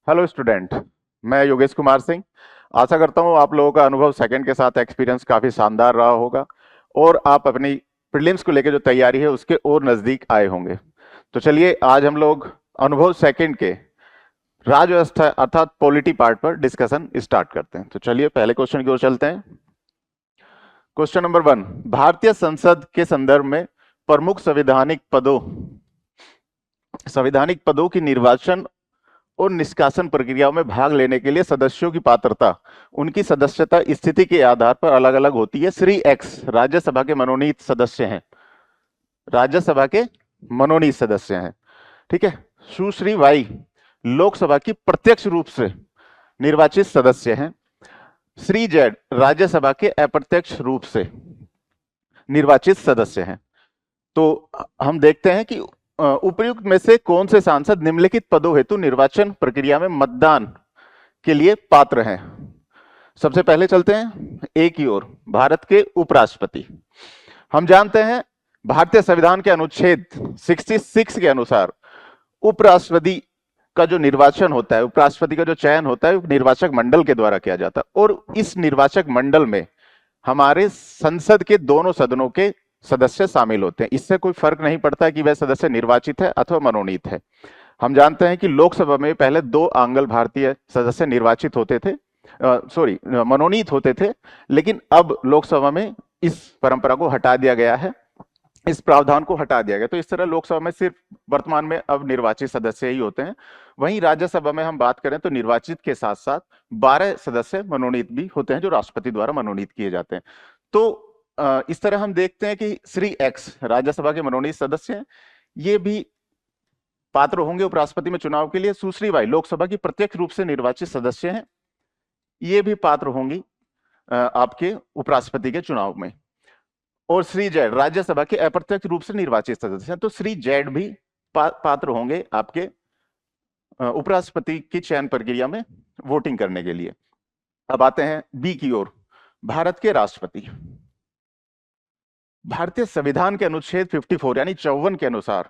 Hello student. मैं योगेश कुमार सिंह। आशा करता हूँ आप लोगों का अनुभव सेकंड के साथ एक्सपीरियंस काफी शानदार रहा होगा और आप अपनी प्रीलिम्स को लेकर जो तैयारी है उसके और नजदीक आए होंगे। तो चलिए आज हम लोग अनुभव सेकंड के राज्य व्यवस्था अर्थात पॉलिटी पार्ट पर डिस्कशन स्टार्ट करते हैं। तो चलिए पहले क्वेश्चन की ओर चलते हैं। क्वेश्चन नंबर 1, भारतीय संसद के संदर्भ में प्रमुख संवैधानिक पदों की निर्वाचन और निष्कासन प्रक्रियाओं में भाग लेने के लिए सदस्यों की पात्रता उनकी सदस्यता स्थिति के आधार पर अलग अलग होती है। श्री एक्स राज्यसभा के मनोनीत सदस्य हैं। राज्यसभा के मनोनीत सदस्य हैं, ठीक है। सुश्री वाई लोकसभा की प्रत्यक्ष रूप से निर्वाचित सदस्य हैं। श्री जेड राज्यसभा के अप्रत्यक्ष रूप से निर्वाचित सदस्य हैं। तो हम देखते हैं कि उपयुक्त में से कौन से सांसद निम्नलिखित पदों हेतु निर्वाचन प्रक्रिया में मतदान के लिए पात्र हैं। सबसे पहले चलते हैं ए की ओर, भारत के उपराष्ट्रपति। हम जानते हैं भारतीय संविधान के अनुच्छेद 66 के अनुसार उपराष्ट्रपति का जो निर्वाचन होता है, उपराष्ट्रपति का जो चयन होता है, निर्वाचक मंडल के द्वारा किया जाता है और इस निर्वाचक मंडल में हमारे संसद के दोनों सदनों के सदस्य शामिल होते हैं। इससे कोई फर्क नहीं पड़ता कि वह सदस्य निर्वाचित है अथवा मनोनीत है। हम जानते हैं कि लोकसभा में पहले 2 आंग्ल भारतीय सदस्य निर्वाचित होते थे, मनोनीत होते थे, लेकिन अब लोकसभा में इस परंपरा को हटा दिया गया है, इस प्रावधान को हटा दिया गया। तो इस तरह लोकसभा में सिर्फ वर्तमान में अब निर्वाचित सदस्य ही होते हैं। वहीं राज्यसभा में हम बात करें तो निर्वाचित के साथ साथ 12 सदस्य मनोनीत भी होते हैं जो राष्ट्रपति द्वारा मनोनीत किए जाते हैं। तो इस तरह हम देखते हैं कि श्री एक्स राज्यसभा के मनोनीत सदस्य हैं, ये भी पात्र होंगे उपराष्ट्रपति में चुनाव के लिए। सुश्री बाई लोकसभा की प्रत्यक्ष रूप से निर्वाचित सदस्य हैं, ये भी पात्र होंगी आपके उपराष्ट्रपति के चुनाव में। और श्री जेड राज्यसभा के अप्रत्यक्ष रूप से निर्वाचित सदस्य हैं, तो श्री जेड भी पात्र होंगे आपके उपराष्ट्रपति की चयन प्रक्रिया में वोटिंग करने के लिए। अब आते हैं बी की ओर, भारत के राष्ट्रपति। भारतीय संविधान के अनुच्छेद 54 यानी 54 के अनुसार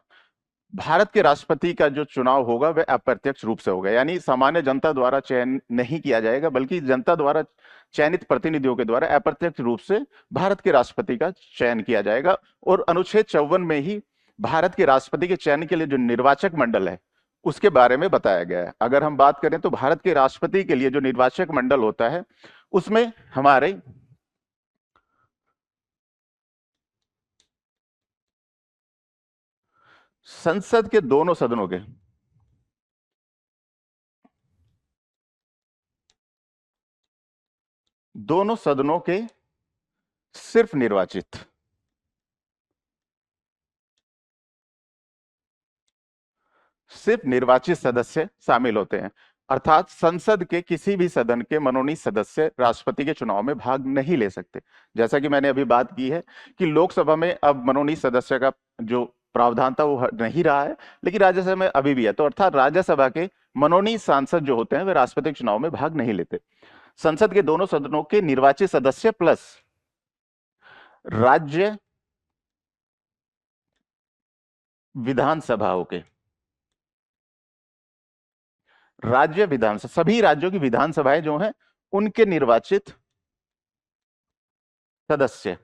भारत के राष्ट्रपति का जो चुनाव होगा वह अप्रत्यक्ष रूप से होगा, यानी सामान्य जनता द्वारा चयन नहीं किया जाएगा, बल्कि जनता द्वारा चयनित प्रतिनिधियों के द्वारा अप्रत्यक्ष रूप से भारत के राष्ट्रपति का चयन किया जाएगा। और अनुच्छेद 54 में ही भारत के राष्ट्रपति के चयन के लिए जो निर्वाचक मंडल है उसके बारे में बताया गया है। अगर हम बात करें तो भारत के राष्ट्रपति के लिए जो निर्वाचक मंडल होता है उसमें हमारे संसद के दोनों सदनों के सिर्फ निर्वाचित सदस्य शामिल होते हैं। अर्थात संसद के किसी भी सदन के मनोनीत सदस्य राष्ट्रपति के चुनाव में भाग नहीं ले सकते। जैसा कि मैंने अभी बात की है कि लोकसभा में अब मनोनीत सदस्य का जो प्रावधान था वो नहीं रहा है, लेकिन राज्यसभा में अभी भी है। तो अर्थात राज्यसभा के मनोनीत सांसद जो होते हैं वे राष्ट्रपति के चुनाव में भाग नहीं लेते। संसद के दोनों सदनों के निर्वाचित सदस्य प्लस राज्य विधानसभाओं के सभी राज्यों की विधानसभाएं जो हैं उनके निर्वाचित सदस्य।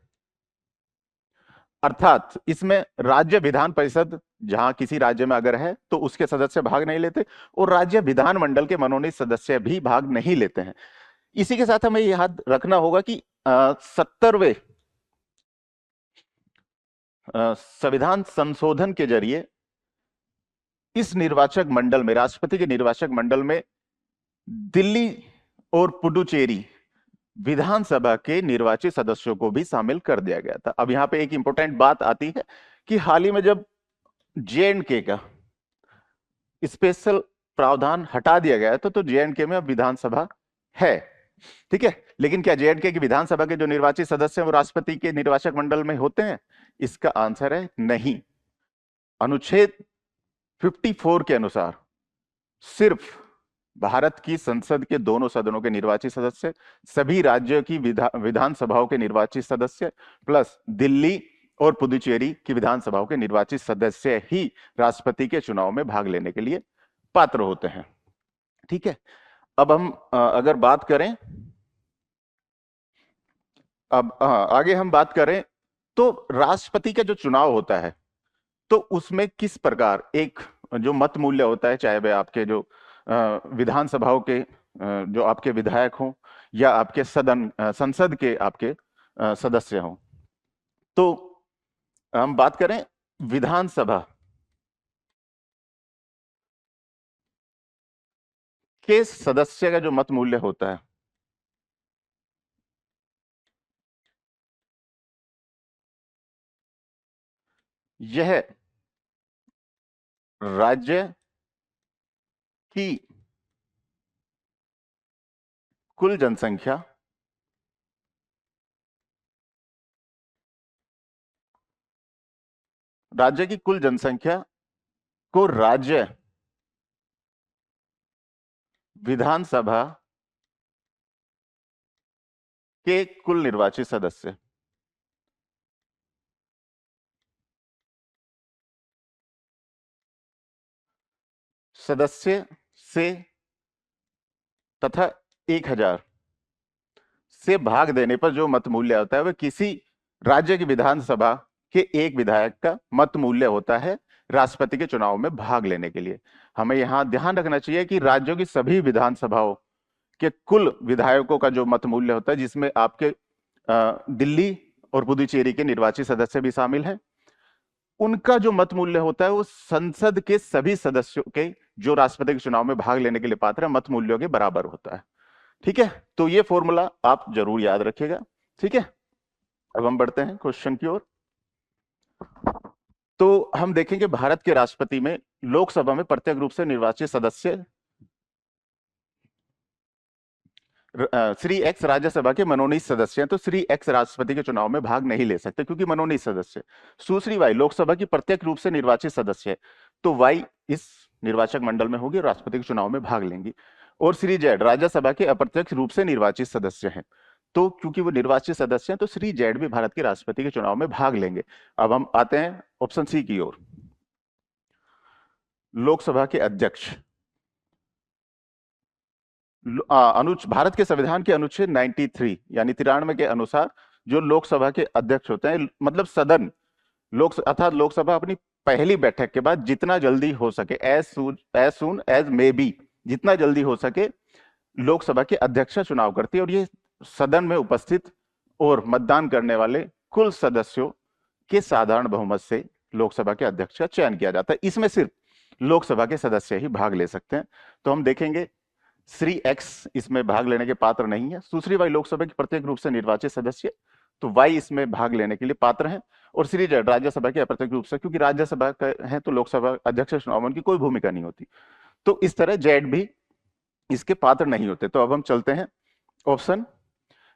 अर्थात इसमें राज्य विधान परिषद जहां किसी राज्य में अगर है तो उसके सदस्य भाग नहीं लेते और राज्य विधानमंडल के मनोनीत सदस्य भी भाग नहीं लेते हैं। इसी के साथ हमें याद रखना होगा कि 70वें संविधान संशोधन के जरिए इस निर्वाचक मंडल में, राष्ट्रपति के निर्वाचक मंडल में दिल्ली और पुडुचेरी विधानसभा के निर्वाचित सदस्यों को भी शामिल कर दिया गया था। अब यहां पे एक इंपॉर्टेंट बात आती है कि हाल ही में जब जे.एंड.के का स्पेशल प्रावधान हटा दिया गया तो जे.एंड.के में अब विधानसभा है, ठीक है। लेकिन क्या जे.एंड.के की विधानसभा के जो निर्वाचित सदस्य हैं वो राष्ट्रपति के निर्वाचक मंडल में होते हैं? इसका आंसर है नहीं। अनुच्छेद 54 के अनुसार सिर्फ भारत की संसद के दोनों सदनों के निर्वाचित सदस्य, सभी राज्यों की विधानसभाओं के निर्वाचित सदस्य प्लस दिल्ली और पुदुचेरी की विधानसभाओं के निर्वाचित सदस्य ही राष्ट्रपति के चुनाव में भाग लेने के लिए पात्र होते हैं। ठीक है। अब हम अगर बात करें, अब आगे हम बात करें तो राष्ट्रपति का जो चुनाव होता है तो उसमें किस प्रकार एक जो मत मूल्य होता है, चाहे वह आपके जो विधानसभाओं के जो आपके विधायक हों या आपके संसद के आपके सदस्य हों, तो हम बात करें विधानसभा के सदस्य का जो मत मूल्य होता है, यह राज्य की कुल जनसंख्या राज्य की कुल जनसंख्या को राज्य विधानसभा के कुल निर्वाचित सदस्य सदस्य से तथा 1000 से भाग देने पर जो मत मूल्य होता है वह किसी राज्य की विधानसभा के एक विधायक का मत मूल्य होता है राष्ट्रपति के चुनाव में भाग लेने के लिए। हमें यहां ध्यान रखना चाहिए कि राज्यों की सभी विधानसभाओं के कुल विधायकों का जो मत मूल्य होता है, जिसमें आपके दिल्ली और पुदुचेरी के निर्वाचित सदस्य भी शामिल हैं, उनका जो मत मूल्य होता है वो संसद के सभी सदस्यों के जो राष्ट्रपति के चुनाव में भाग लेने के लिए पात्र है मत मूल्यों के बराबर होता है। ठीक है, तो ये फॉर्मूला आप जरूर याद रखिएगा। ठीक है, अब हम बढ़ते हैं क्वेश्चन की ओर। तो हम देखेंगे भारत के राष्ट्रपति में लोकसभा में प्रत्यक्ष रूप से निर्वाचित सदस्य श्री एक्स राज्यसभा के मनोनीत सदस्य हैं, तो श्री एक्स राष्ट्रपति के चुनाव में भाग नहीं ले सकते क्योंकि मनोनीत सदस्य। सुश्री वाई लोकसभा की प्रत्यक्ष रूप से निर्वाचित सदस्य है, तो वाई इस निर्वाचक मंडल में होगी और राष्ट्रपति के चुनाव में भाग लेंगी। और श्री जेड राज्यसभा के अप्रत्यक्ष रूप से निर्वाचित सदस्य हैं, तो क्योंकि वो निर्वाचित सदस्य हैं तो श्री जेड भी भारत के राष्ट्रपति के चुनाव में भाग लेंगे। अब हम आते हैं ऑप्शन सी की ओर। लोकसभा के अध्यक्ष भारत के संविधान के अनुच्छेद 93 यानी 93 के अनुसार जो लोकसभा के अध्यक्ष होते हैं, मतलब सदन अर्थात लोकसभा अपनी पहली बैठक के बाद जितना जल्दी हो सके, as soon as may be, जितना जल्दी हो सके लोकसभा के अध्यक्ष का चुनाव करती है और ये सदन में उपस्थित और मतदान करने वाले कुल सदस्यों के साधारण बहुमत से लोकसभा के अध्यक्ष का चयन किया जाता है। इसमें सिर्फ लोकसभा के सदस्य ही भाग ले सकते हैं। तो हम देखेंगे श्री एक्स इसमें भाग लेने के पात्र नहीं है। सुश्री वाई लोकसभा की प्रत्येक रूप से निर्वाचित सदस्य, तो वाई इसमें भाग लेने के लिए पात्र हैं। और श्री जेड राज्यसभा के अप्रत्यक्ष रूप से, क्योंकि राज्यसभा का है तो लोकसभा अध्यक्ष चुनाव में उनकी कोई भूमिका नहीं होती, तो इस तरह जेड भी इसके पात्र नहीं होते। तो अब हम चलते हैं ऑप्शन,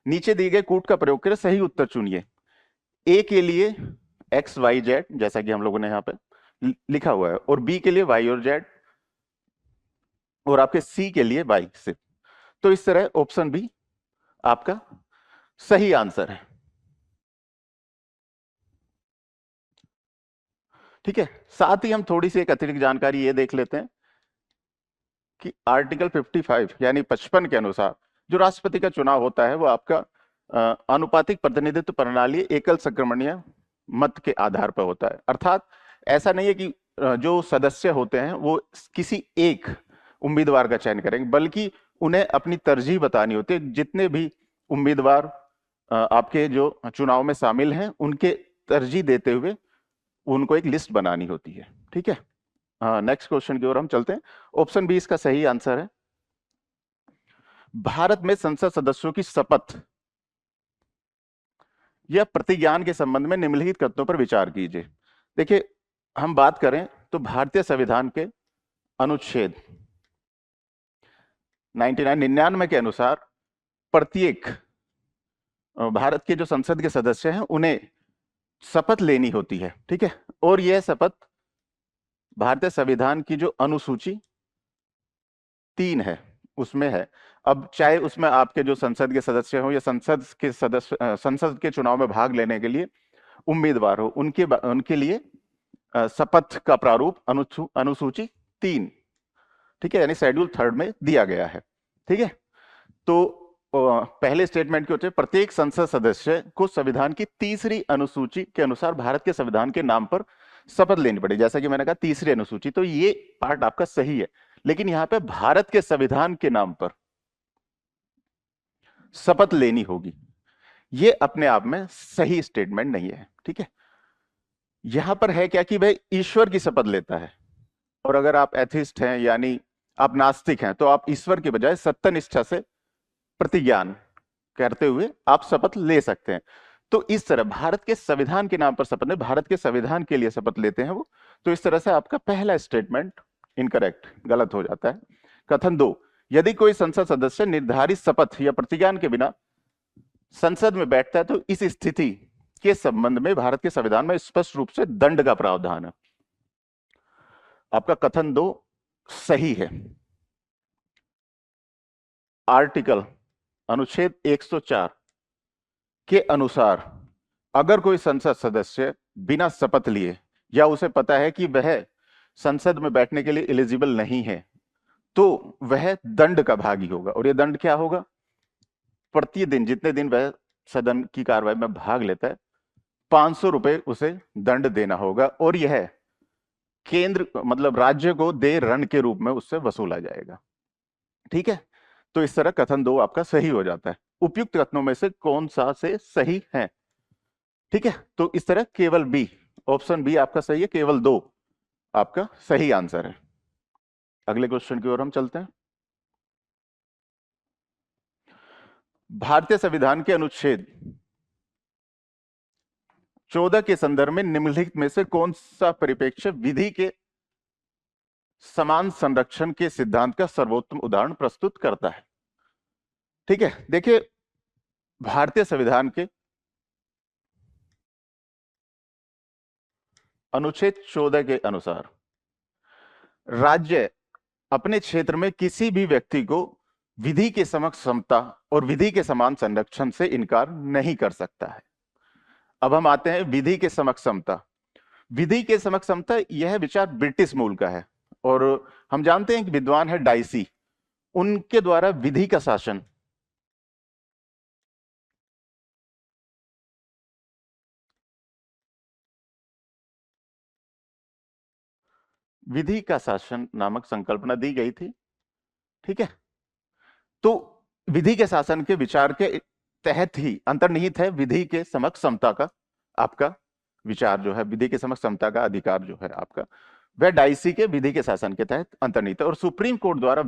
नीचे दिए गए कूट का प्रयोग कर सही उत्तर चुनिए। ए के लिए एक्स वाई जेड जैसा कि हम लोगों ने यहाँ पे लिखा हुआ है, और बी के लिए वाई और जेड, और आपके सी के लिए वाई सिर्फ। तो इस तरह ऑप्शन बी आपका सही आंसर है। ठीक है, साथ ही हम थोड़ी सी एक अतिरिक्त जानकारी ये देख लेते हैं कि आर्टिकल 55 यानी 55 के अनुसार जो राष्ट्रपति का चुनाव होता है वो आपका अनुपातिक प्रतिनिधित्व प्रणाली एकल संक्रमणीय मत के आधार पर होता है। अर्थात ऐसा नहीं है कि जो सदस्य होते हैं वो किसी एक उम्मीदवार का चयन करेंगे, बल्कि उन्हें अपनी तरजीह बतानी होती है। जितने भी उम्मीदवार आपके जो चुनाव में शामिल हैं उनके तरजीह देते हुए उनको एक लिस्ट बनानी होती है। ठीक है, नेक्स्ट क्वेश्चन की ओर हम चलते हैं। ऑप्शन बी इसका सही आंसर है। भारत में संसद सदस्यों की शपथ या प्रतिज्ञान के संबंध में निम्नलिखित कथनों पर विचार कीजिए। देखिए, हम बात करें तो भारतीय संविधान के अनुच्छेद 99 के अनुसार प्रत्येक भारत के जो संसद के सदस्य हैं उन्हें शपथ लेनी होती है। ठीक है, और यह शपथ भारतीय संविधान की जो अनुसूची 3 है उसमें है। अब चाहे उसमें आपके जो संसद के सदस्य हो या संसद के चुनाव में भाग लेने के लिए उम्मीदवार हो, उनके लिए शपथ का प्रारूप अनुसूची 3। ठीक है, यानी शेड्यूल 3 में दिया गया है। ठीक है, तो पहले स्टेटमेंट के होते प्रत्येक संसद सदस्य को संविधान की तीसरी अनुसूची के अनुसार भारत के संविधान के नाम पर शपथ लेनी पड़ेगी। जैसा कि मैंने कहा तीसरी अनुसूची, तो ये पार्ट आपका सही है, लेकिन यहां पे भारत के संविधान के नाम पर शपथ लेनी होगी, ये अपने आप में सही स्टेटमेंट नहीं है। ठीक है, यहां पर है क्या कि भाई ईश्वर की शपथ लेता है, और अगर आप एथिस्ट हैं यानी आप नास्तिक हैं तो आप ईश्वर के बजाय सत्यनिष्ठा से प्रतिज्ञान करते हुए आप शपथ ले सकते हैं। तो इस तरह भारत के संविधान के नाम पर शपथ नहीं, भारत के संविधान के लिए शपथ लेते हैं वो। तो इस तरह से आपका पहला स्टेटमेंट इनकरेक्ट, गलत हो जाता है। कथन 2, यदि कोई संसद सदस्य निर्धारित शपथ या प्रतिज्ञान के बिना संसद में बैठता है तो इस स्थिति के संबंध में भारत के संविधान में स्पष्ट रूप से दंड का प्रावधान है। आपका कथन 2 सही है। आर्टिकल अनुच्छेद 104 के अनुसार अगर कोई संसद सदस्य बिना शपथ लिए या उसे पता है कि वह संसद में बैठने के लिए एलिजिबल नहीं है तो वह दंड का भागी होगा। और यह दंड क्या होगा? प्रतिदिन जितने दिन वह सदन की कार्रवाई में भाग लेता है 500 रुपए उसे दंड देना होगा, और यह केंद्र मतलब राज्य को दे ऋण के रूप में उससे वसूला जाएगा। ठीक है, तो इस तरह कथन 2 आपका सही हो जाता है। उपयुक्त कथनों में से कौन सा से सही है? ठीक है, तो इस तरह केवल बी, ऑप्शन बी आपका सही है, केवल 2 आपका सही आंसर है। अगले क्वेश्चन की ओर हम चलते हैं। भारतीय संविधान के अनुच्छेद 14 के संदर्भ में निम्नलिखित में से कौन सा परिप्रेक्ष्य विधि के समान संरक्षण के सिद्धांत का सर्वोत्तम उदाहरण प्रस्तुत करता है? ठीक है, देखिए भारतीय संविधान के अनुच्छेद 14 के अनुसार राज्य अपने क्षेत्र में किसी भी व्यक्ति को विधि के समक्ष समता और विधि के समान संरक्षण से इनकार नहीं कर सकता है। अब हम आते हैं विधि के समक्ष समता। विधि के समक्ष समता यह विचार ब्रिटिश मूल का है, और हम जानते हैं कि विद्वान है डाइसी, उनके द्वारा विधि का शासन विधि का शासन नामक संकल्पना दी गई थी। ठीक है, तो विधि के शासन के विचार के तहत ही अंतर्निहित है विधि के समक्ष समता का आपका विचार जो है, विधि के समक्ष समता का अधिकार जो है आपका, वह डाइसी के विधि के शासन के तहत अंतर्निहित है। और सुप्रीम कोर्ट द्वारा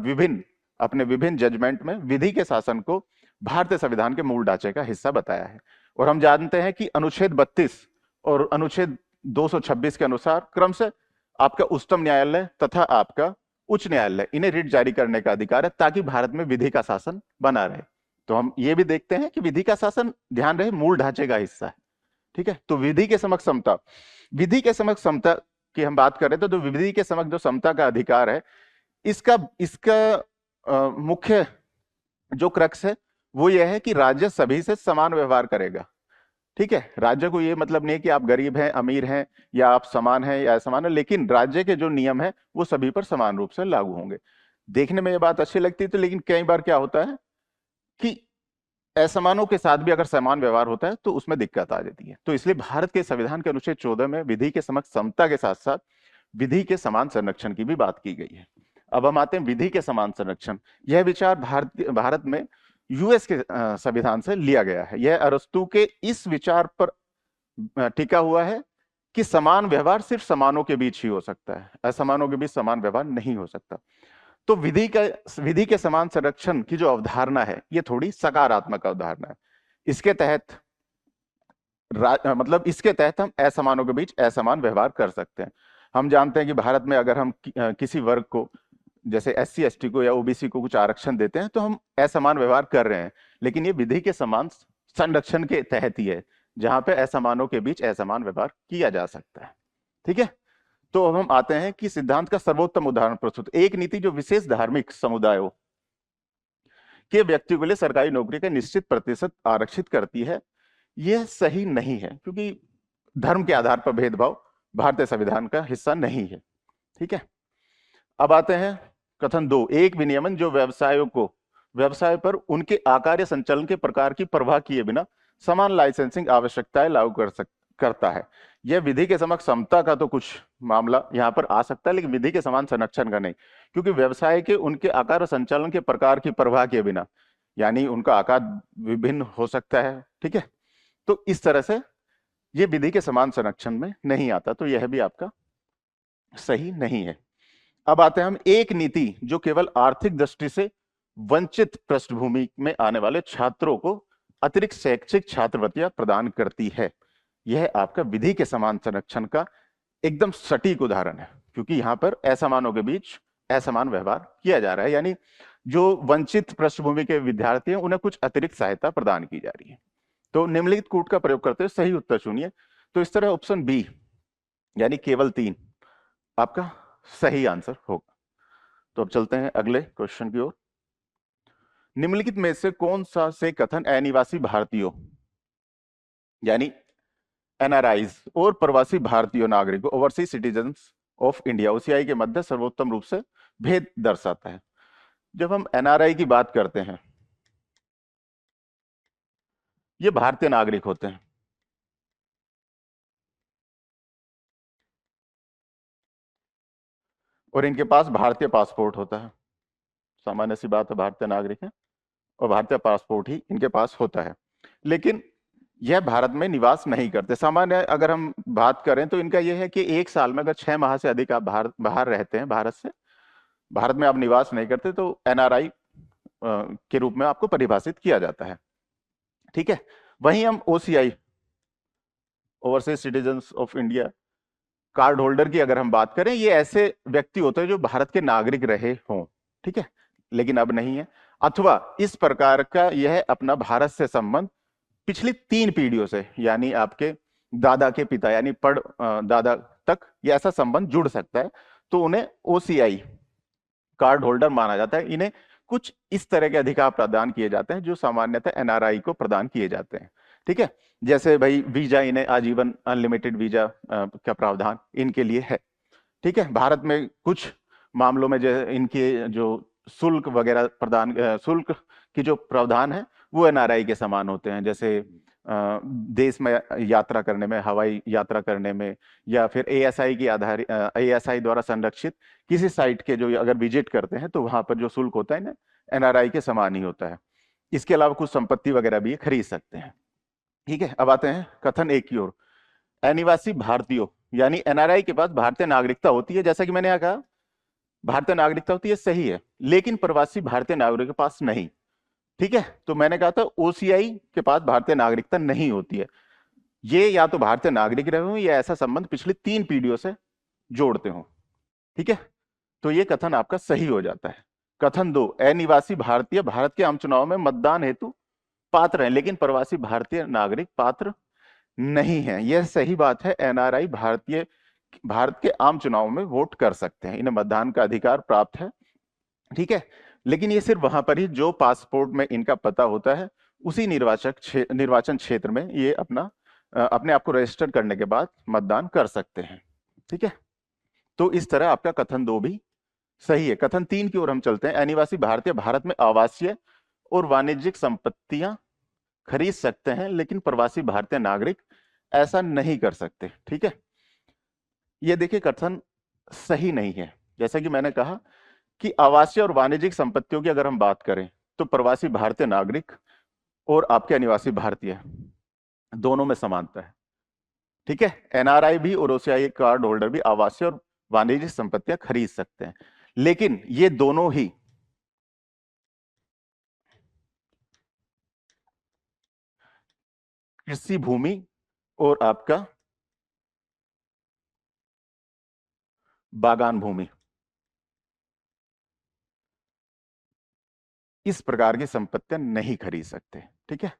अपने विभिन्न जजमेंट में विधि के शासन को भारतीय संविधान के मूल ढांचे का हिस्सा बताया है। और हम जानते हैं कि अनुच्छेद 32 और अनुच्छेद 226 के अनुसार क्रमशः आपका उच्चतम न्यायालय तथा आपका उच्च न्यायालय इन्हें रिट जारी करने का अधिकार है ताकि भारत में विधि का शासन बना रहे। तो हम ये भी देखते हैं कि विधि का शासन, ध्यान रहे, मूल ढांचे का हिस्सा है। ठीक है, तो विधि के समक्ष समता, विधि के समक्ष समता की हम बात कर रहे थे, तो विधि के समक्ष जो समता का अधिकार है, इसका मुख्य जो क्रक्स है वो यह है कि राज्य सभी से समान व्यवहार करेगा। ठीक है, राज्य को ये मतलब नहीं कि आप गरीब हैं, अमीर हैं, या आप समान हैं या असमान है, लेकिन राज्य के जो नियम है वो सभी पर समान रूप से लागू होंगे। देखने में ये बात अच्छी लगती है, तो लेकिन कई बार क्या होता है कि असमानों के साथ भी अगर समान व्यवहार होता है तो उसमें दिक्कत आ जाती है। तो इसलिए भारत के संविधान के अनुच्छेद 14 में विधि के समक्ष समता के साथ साथ विधि के समान संरक्षण की भी बात की गई है। अब हम आते हैं विधि के समान संरक्षण। यह विचार भारत में यूएस के संविधान से लिया गया है। यह अरस्तु के इस विचार पर टिका हुआ है कि समान व्यवहार सिर्फ समानों के बीच ही हो सकता है, असमानों के बीच समान व्यवहार नहीं हो सकता। तो विधि के समान संरक्षण की जो अवधारणा है ये थोड़ी सकारात्मक अवधारणा है। इसके तहत इसके तहत हम असमानों के बीच असमान व्यवहार कर सकते हैं। हम जानते हैं कि भारत में अगर हम किसी वर्ग को, जैसे SC ST को या OBC को कुछ आरक्षण देते हैं तो हम असमान व्यवहार कर रहे हैं, लेकिन ये विधि के समान संरक्षण के तहत ही है जहां पे असमानों के बीच असमान व्यवहार किया जा सकता है। ठीक है, तो अब हम आते हैं कि सिद्धांत का सर्वोत्तम उदाहरण प्रस्तुत। एक नीति जो विशेष धार्मिक समुदायों के व्यक्तियों के लिए सरकारी नौकरी का निश्चित प्रतिशत आरक्षित करती है, यह सही नहीं है, क्योंकि धर्म के आधार पर भेदभाव भारतीय संविधान का हिस्सा नहीं है। ठीक है, अब आते हैं कथन 2, एक विनियमन जो व्यवसायों को व्यवसाय पर उनके आकार या संचालन के प्रकार की परवाह किए बिना समान लाइसेंसिंग आवश्यकताएं लागू करता है। यह विधि के समक्ष समता का तो कुछ मामला यहां पर आ सकता है, लेकिन विधि के समान संरक्षण का नहीं, क्योंकि व्यवसाय के उनके आकार और संचालन के प्रकार की परवाह किए बिना, यानी उनका आकार विभिन्न हो सकता है, ठीक है, तो इस तरह से ये विधि के समान संरक्षण में नहीं आता, तो यह भी आपका सही नहीं है। अब आते हैं हम एक नीति जो केवल आर्थिक दृष्टि से वंचित पृष्ठभूमि में आने वाले छात्रों को अतिरिक्त शैक्षिक छात्रवृत्तियां प्रदान करती है। यह आपका विधि के समान संरक्षण का एकदम सटीक उदाहरण है, क्योंकि यहां पर असमानों के बीच असमान व्यवहार किया जा रहा है, यानी जो वंचित पृष्ठभूमि के विद्यार्थी हैं उन्हें कुछ अतिरिक्त सहायता प्रदान की जा रही है। तो निम्नलिखित कूट का प्रयोग करते हुए सही उत्तर चुनिए। तो इस तरह ऑप्शन बी यानी केवल 3 आपका सही आंसर होगा। तो अब चलते हैं अगले क्वेश्चन की ओर। निम्नलिखित में से कौन सा से कथन अनिवासी भारतीयों यानी एनआरआईज और प्रवासी भारतीय नागरिकों overseas citizens of India OCI के मध्य सर्वोत्तम रूप से भेद दर्शाता है? जब हम एनआरआई की बात करते हैं, ये भारतीय नागरिक होते हैं, और इनके पास भारतीय पासपोर्ट होता है। सामान्य सी बात है, भारतीय नागरिक है और भारतीय पासपोर्ट ही इनके पास होता है, लेकिन यह भारत में निवास नहीं करते। सामान्य अगर हम बात करें तो इनका यह है कि एक साल में अगर 6 माह से अधिक आप बाहर रहते हैं, भारत में आप निवास नहीं करते, तो एनआरआई के रूप में आपको परिभाषित किया जाता है, ठीक है। वहीं हम OCI overseas citizens of India card holder की अगर हम बात करें, ये ऐसे व्यक्ति होते हैं जो भारत के नागरिक रहे हों, ठीक है, लेकिन अब नहीं है, अथवा इस प्रकार का यह अपना भारत से संबंध पिछली 3 पीढ़ियों से, यानी आपके दादा के पिता यानी पड़ दादा तक ये ऐसा संबंध जुड़ सकता है, तो उन्हें ओसीआई कार्ड होल्डर माना जाता है। इन्हें कुछ इस तरह के अधिकार प्रदान किए जाते हैं जो सामान्यतः एनआरआई को प्रदान किए जाते हैं, ठीक है। जैसे भाई वीजा, इन्हें आजीवन अनलिमिटेड वीजा का प्रावधान इनके लिए है, ठीक है। भारत में कुछ मामलों में जो इनके जो शुल्क वगैरह शुल्क की जो प्रावधान है वो एनआरआई के समान होते हैं, जैसे देश में यात्रा करने में, हवाई यात्रा करने में, या फिर एएसआई की एएसआई द्वारा संरक्षित किसी साइट के जो अगर विजिट करते हैं तो वहां पर जो शुल्क होता है ना, एनआरआई के समान ही होता है। इसके अलावा कुछ संपत्ति वगैरह भी खरीद सकते हैं, ठीक है। अब आते हैं कथन एक की ओर। अनिवासी भारतीयों यानी एनआरआई के पास भारतीय नागरिकता होती है, जैसा कि मैंने यहाँ कहा भारतीय नागरिकता होती है, सही है, लेकिन प्रवासी भारतीय नागरिकों के पास नहीं, ठीक है। तो मैंने कहा था ओसीआई के पास भारतीय नागरिकता नहीं होती है, ये या तो भारतीय नागरिक रहे हो या ऐसा संबंध पिछली 3 पीढ़ियों से जोड़ते हो, ठीक है। तो ये कथन आपका सही हो जाता है। कथन 2, अनिवासी भारतीय भारत के आम चुनाव में मतदान हेतु पात्र हैं, लेकिन प्रवासी भारतीय नागरिक पात्र नहीं है। यह सही बात है, एनआरआई भारत के आम चुनाव में वोट कर सकते हैं, इन्हें मतदान का अधिकार प्राप्त है, ठीक है, लेकिन ये सिर्फ वहां पर ही जो पासपोर्ट में इनका पता होता है उसी निर्वाचन क्षेत्र में ये अपने आप को रजिस्टर करने के बाद मतदान कर सकते हैं, ठीक है। तो इस तरह आपका कथन 2 भी सही है। कथन 3 की ओर हम चलते हैं। अनिवासी भारतीय भारत में आवासीय और वाणिज्यिक संपत्तियां खरीद सकते हैं, लेकिन प्रवासी भारतीय नागरिक ऐसा नहीं कर सकते, ठीक है। ये देखिए कथन सही नहीं है। जैसा कि मैंने कहा कि आवासीय और वाणिज्यिक संपत्तियों की अगर हम बात करें तो प्रवासी भारतीय नागरिक और आपके अनिवासी भारतीय दोनों में समानता है, ठीक है। एनआरआई भी और ओसीआई कार्ड होल्डर भी आवासीय और वाणिज्यिक संपत्तियां खरीद सकते हैं, लेकिन ये दोनों ही कृषि भूमि और आपका बागान भूमि, इस प्रकार की संपत्तियां नहीं खरीद सकते, ठीक है।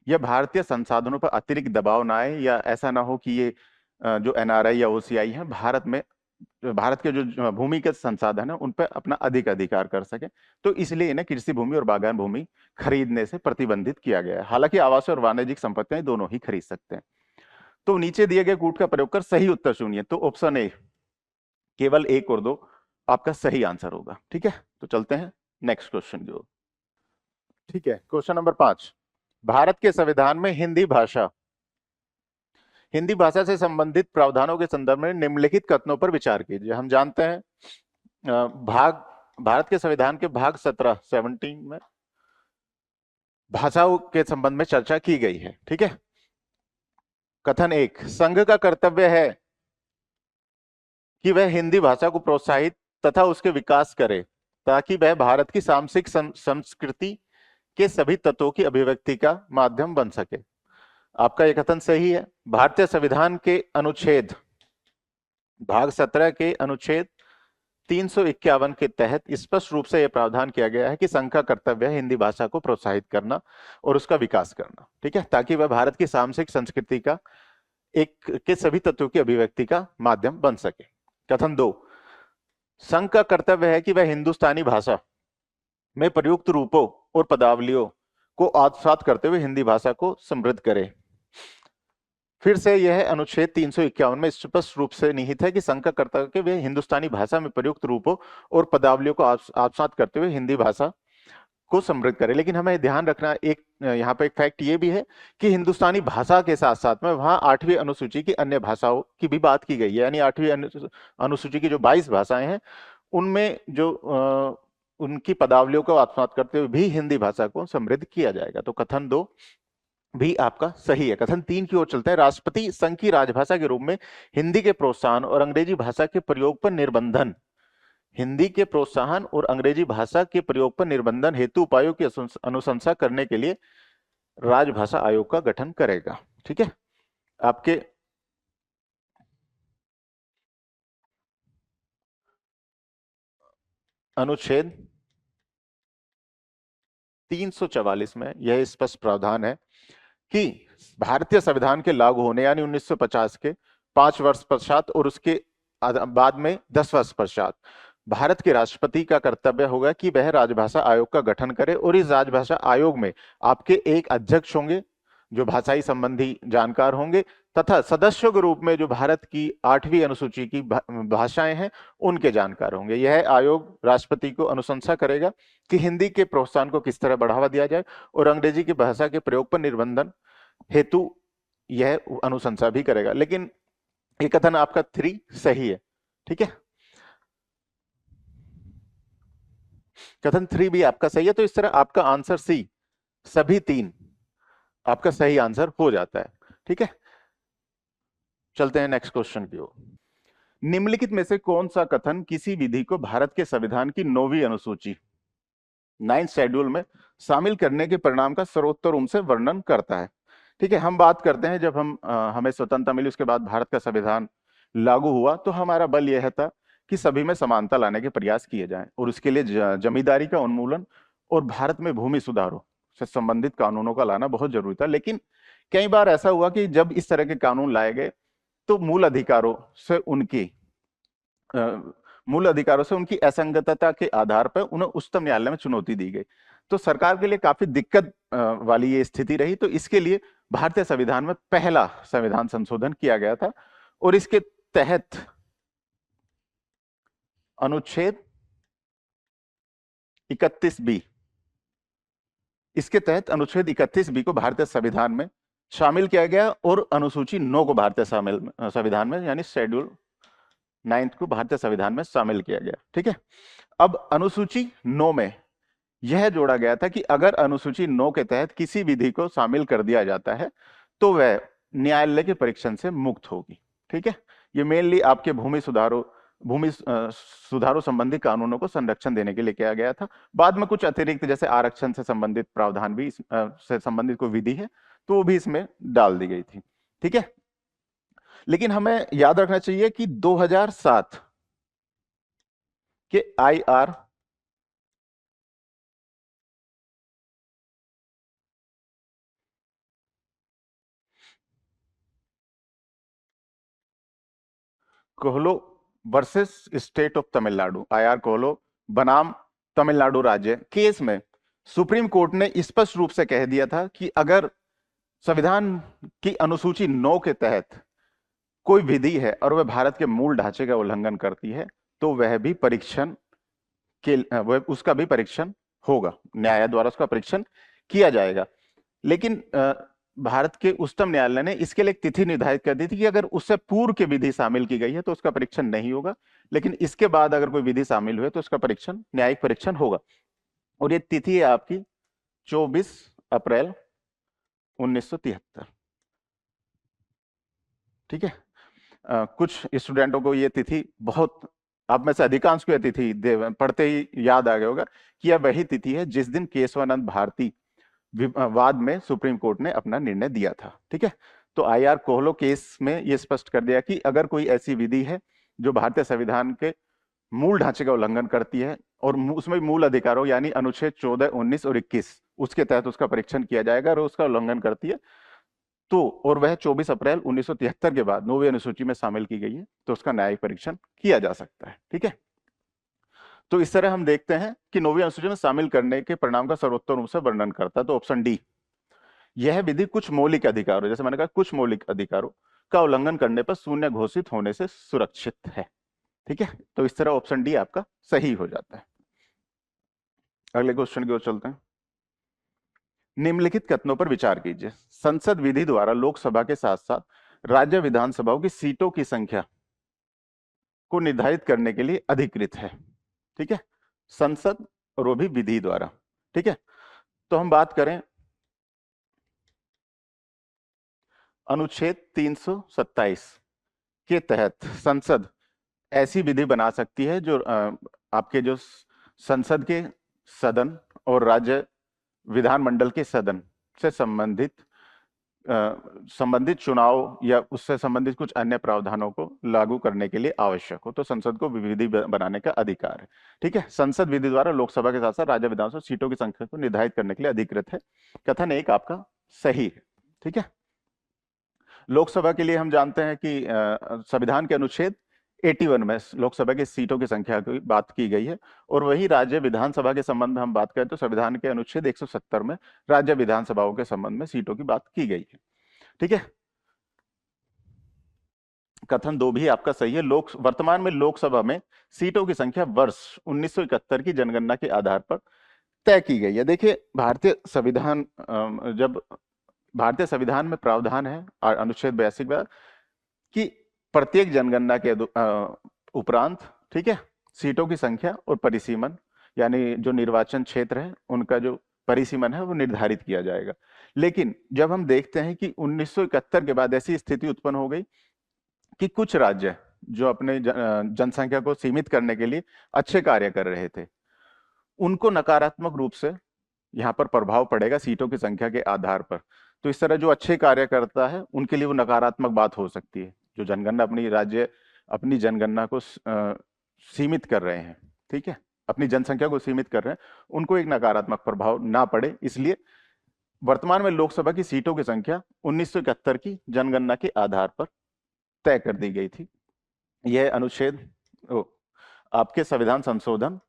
यह भारतीय संसाधनों पर अतिरिक्त दबाव ना आए, या ऐसा ना हो कि ये जो एनआरआई या ओसीआई है भारत के जो भूमिगत संसाधन है उन पर अपना अधिक अधिकार कर सके, तो इसलिए इन्हें कृषि भूमि और बागान भूमि खरीदने से प्रतिबंधित किया गया है। हालांकि आवास और वाणिज्यिक संपत्तियां दोनों ही खरीद सकते हैं। तो नीचे दिए गए कूट का प्रयोग कर सही उत्तर चुनिए। तो ऑप्शन ए केवल 1 और 2 आपका सही आंसर होगा। ठीक है, तो चलते हैं नेक्स्ट क्वेश्चन की ओर। ठीक है, क्वेश्चन नंबर 5, भारत के संविधान में हिंदी भाषा से संबंधित प्रावधानों के संदर्भ में निम्नलिखित कथनों पर विचार कीजिए। हम जानते हैं भाग भारत के संविधान के भाग 17 में भाषाओं के संबंध में चर्चा की गई है। ठीक है, कथन 1, संघ का कर्तव्य है कि वह हिंदी भाषा को प्रोत्साहित तथा उसके विकास करे ताकि वह भारत की सामसिक संस्कृति के सभी तत्वों की अभिव्यक्ति का माध्यम बन सके। आपका यह कथन सही है। भारतीय संविधान के अनुच्छेद भाग 17 के अनुच्छेद 351 के तहत स्पष्ट रूप से यह प्रावधान किया गया है कि संघ का कर्तव्य है हिंदी भाषा को प्रोत्साहित करना और उसका विकास करना। ठीक है, ताकि वह भारत की सामसिक संस्कृति का के सभी तत्वों की अभिव्यक्ति का माध्यम बन सके। कथन 2, संघ का कर्तव्य है कि वह हिंदुस्तानी भाषा में प्रयुक्त रूपों और पदावलियों को आत्मसात करते हुए हिंदी भाषा को समृद्ध करे। फिर से यह अनुच्छेद 351 में स्पष्ट रूप से निहित है कि संघ का कर्तव्य वे हिंदुस्तानी भाषा में प्रयुक्त रूपों और पदावलियों को आत्मसात करते हुए हिंदी भाषा को समृद्ध करे। लेकिन हमें ध्यान रखना यहाँ पे एक फैक्ट ये भी है कि हिंदुस्तानी भाषा के साथ साथ में वहां 8वीं अनुसूची की अन्य भाषाओं की भी बात की गई है। यानी 8वीं अनुसूची की जो 22 भाषाएं हैं उनमें जो उनकी पदावलियों को आत्मसात करते हुए भी हिंदी भाषा को समृद्ध किया जाएगा। तो कथन 2 भी आपका सही है। कथन 3 की ओर चलते हैं। राष्ट्रपति संघ की राजभाषा के रूप में हिंदी के प्रोत्साहन और अंग्रेजी भाषा के प्रयोग पर निर्बंधन हिंदी के प्रोत्साहन और अंग्रेजी भाषा के प्रयोग पर निर्बंधन हेतु उपायों की अनुशंसा करने के लिए राजभाषा आयोग का गठन करेगा। ठीक है, आपके अनुच्छेद 344 में यह स्पष्ट प्रावधान है कि भारतीय संविधान के लागू होने यानी 1950 के 5 वर्ष पश्चात और उसके बाद में 10 वर्ष पश्चात भारत के राष्ट्रपति का कर्तव्य होगा कि वह राजभाषा आयोग का गठन करे और इस राजभाषा आयोग में आपके एक अध्यक्ष होंगे जो भाषाई संबंधी जानकार होंगे तथा सदस्यों के रूप में जो भारत की 8वीं अनुसूची की भाषाएं हैं उनके जानकार होंगे। यह आयोग राष्ट्रपति को अनुशंसा करेगा कि हिंदी के प्रोत्साहन को किस तरह बढ़ावा दिया जाए और अंग्रेजी की भाषा के प्रयोग पर निर्बंधन हेतु यह अनुशंसा भी करेगा। लेकिन ये कथन आपका 3 सही है। ठीक है, कथन 3 भी आपका सही है। तो इस तरह आपका आंसर सी सभी 3 आपका सही आंसर हो जाता है। ठीक है, चलते हैं नेक्स्ट क्वेश्चन की ओर। निम्नलिखित में से कौन सा कथन किसी विधि को भारत के संविधान की 9वीं अनुसूची 9th शेड्यूल में शामिल करने के परिणाम का सर्वोत्तम रूप से वर्णन करता है? ठीक है, हम बात करते हैं जब हमें स्वतंत्रता मिली उसके बाद भारत का संविधान लागू हुआ तो हमारा बल यह था कि सभी में समानता लाने के प्रयास किए जाएं और उसके लिए जमींदारी का उन्मूलन और भारत में भूमि सुधारों से संबंधित कानूनों का लाना बहुत जरूरी था। लेकिन कई बार ऐसा हुआ कि जब इस तरह के कानून लाए गए तो मूल अधिकारों से उनकी असंगतता के आधार पर उन्हें उच्चतम न्यायालय में चुनौती दी गई। तो सरकार के लिए काफी दिक्कत वाली ये स्थिति रही। तो इसके लिए भारतीय संविधान में पहला संविधान संशोधन किया गया था और इसके तहत अनुच्छेद 31B अनुच्छेद 31B को भारतीय संविधान में शामिल किया गया और अनुसूची 9 को भारतीय संविधान में यानी शेड्यूल 9th को भारतीय संविधान में शामिल किया गया। ठीक है, अब अनुसूची 9 में यह जोड़ा गया था कि अगर अनुसूची 9 के तहत किसी विधि को शामिल कर दिया जाता है तो वह न्यायालय के परीक्षण से मुक्त होगी। ठीक है, ये मेनली आपके भूमि सुधारों संबंधी कानूनों को संरक्षण देने के लिए किया गया था। बाद में कुछ अतिरिक्त जैसे आरक्षण से संबंधित प्रावधान भी से संबंधित कोई विधि है तो वो भी इसमें डाल दी गई थी। ठीक है, लेकिन हमें याद रखना चाहिए कि 2007 के IR Coelho versus state of Tamil Nadu, IR Coelho बनाम तमिलनाडु राज्य केस में सुप्रीम कोर्ट ने स्पष्ट रूप से कह दिया था कि अगर संविधान की अनुसूची 9 के तहत कोई विधि है और वह भारत के मूल ढांचे का उल्लंघन करती है तो वह भी परीक्षण वह उसका भी परीक्षण होगा, न्यायालय द्वारा उसका परीक्षण किया जाएगा। लेकिन भारत के उच्चतम न्यायालय ने इसके लिए एक तिथि निर्धारित कर दी थी कि अगर उससे पूर्व की विधि शामिल की गई है तो उसका परीक्षण नहीं होगा, लेकिन इसके बाद अगर कोई विधि शामिल हुई तो उसका परीक्षण, न्यायिक परीक्षण होगा। और ये तिथि है आपकी 24 अप्रैल 1973। ठीक है। कुछ स्टूडेंटों को ये तिथि बहुत, आप में से अधिकांश को यह तिथि पढ़ते ही याद आ गया होगा कि यह वही तिथि है जिस दिन केशवानंद भारती वाद में सुप्रीम कोर्ट ने अपना निर्णय दिया था। ठीक है। तो आईआर कोहलो केस में यह स्पष्ट कर दिया कि अगर कोई ऐसी विधि है जो भारतीय संविधान के मूल ढांचे का उल्लंघन करती है और उसमें मूल अधिकारों यानी अनुच्छेद 14, 19 और 21 उसके तहत उसका परीक्षण किया जाएगा और उसका उल्लंघन करती है तो, और वह 24 अप्रैल 1973 के बाद 9वीं अनुसूची में शामिल की गई है, तो उसका न्यायिक परीक्षण किया जा सकता है। ठीक है। तो इस तरह हम देखते हैं कि 9वीं अनुसूची में शामिल करने के परिणाम का सर्वोत्तम रूप से वर्णन करता है। तो ऑप्शन डी, यह विधि कुछ मौलिक अधिकारों, जैसे मैंने कहा कुछ मौलिक अधिकारों का उल्लंघन करने पर शून्य घोषित होने से सुरक्षित है। ठीक है। तो इस तरह ऑप्शन डी आपका सही हो जाता है। अगले क्वेश्चन की ओर चलते हैं। निम्नलिखित कथनों पर विचार कीजिए। संसद विधि द्वारा लोकसभा के साथ साथ राज्य विधानसभाओं की सीटों की संख्या को निर्धारित करने के लिए अधिकृत है। ठीक है। संसद और वो भी विधि द्वारा। ठीक है। तो हम बात करें अनुच्छेद 327 के तहत संसद ऐसी विधि बना सकती है जो आपके जो संसद के सदन और राज्य विधानमंडल के सदन से संबंधित चुनाव या उससे संबंधित कुछ अन्य प्रावधानों को लागू करने के लिए आवश्यक हो, तो संसद को विधि बनाने का अधिकार है। ठीक है। संसद विधि द्वारा लोकसभा के साथ साथ राज्य विधानसभा सीटों की संख्या को निर्धारित करने के लिए अधिकृत है। कथन एक आपका सही है। ठीक है। लोकसभा के लिए हम जानते हैं कि संविधान के अनुच्छेद 81 में लोकसभा की सीटों की संख्या की बात की गई है, और वही राज्य विधानसभा के संबंध में हम बात करें तो संविधान के अनुच्छेद 170 में राज्य विधानसभाओं के संबंध में सीटों की बात की गई है। ठीक है। कथन दो भी आपका सही है। वर्तमान में लोकसभा में सीटों की संख्या वर्ष 1971 की जनगणना के आधार पर तय की गई है। देखिए, जब भारतीय संविधान में प्रावधान है अनुच्छेद 82 में कि प्रत्येक जनगणना के उपरांत, ठीक है, सीटों की संख्या और परिसीमन यानी जो निर्वाचन क्षेत्र है उनका जो परिसीमन है वो निर्धारित किया जाएगा। लेकिन जब हम देखते हैं कि 1971 के बाद ऐसी स्थिति उत्पन्न हो गई कि कुछ राज्य जो अपने जनसंख्या को सीमित करने के लिए अच्छे कार्य कर रहे थे, उनको नकारात्मक रूप से यहाँ पर प्रभाव पड़ेगा सीटों की संख्या के आधार पर। तो इस तरह जो अच्छे कार्य करता है उनके लिए वो नकारात्मक बात हो सकती है। जो जनगणना अपनी जनगणना को सीमित कर रहे हैं, ठीक है, अपनी जनसंख्या को सीमित कर रहे हैं, उनको एक नकारात्मक प्रभाव ना पड़े, इसलिए वर्तमान में लोकसभा की सीटों की संख्या 1971 की जनगणना के आधार पर तय कर दी गई थी। यह अनुच्छेद आपके संविधान संशोधन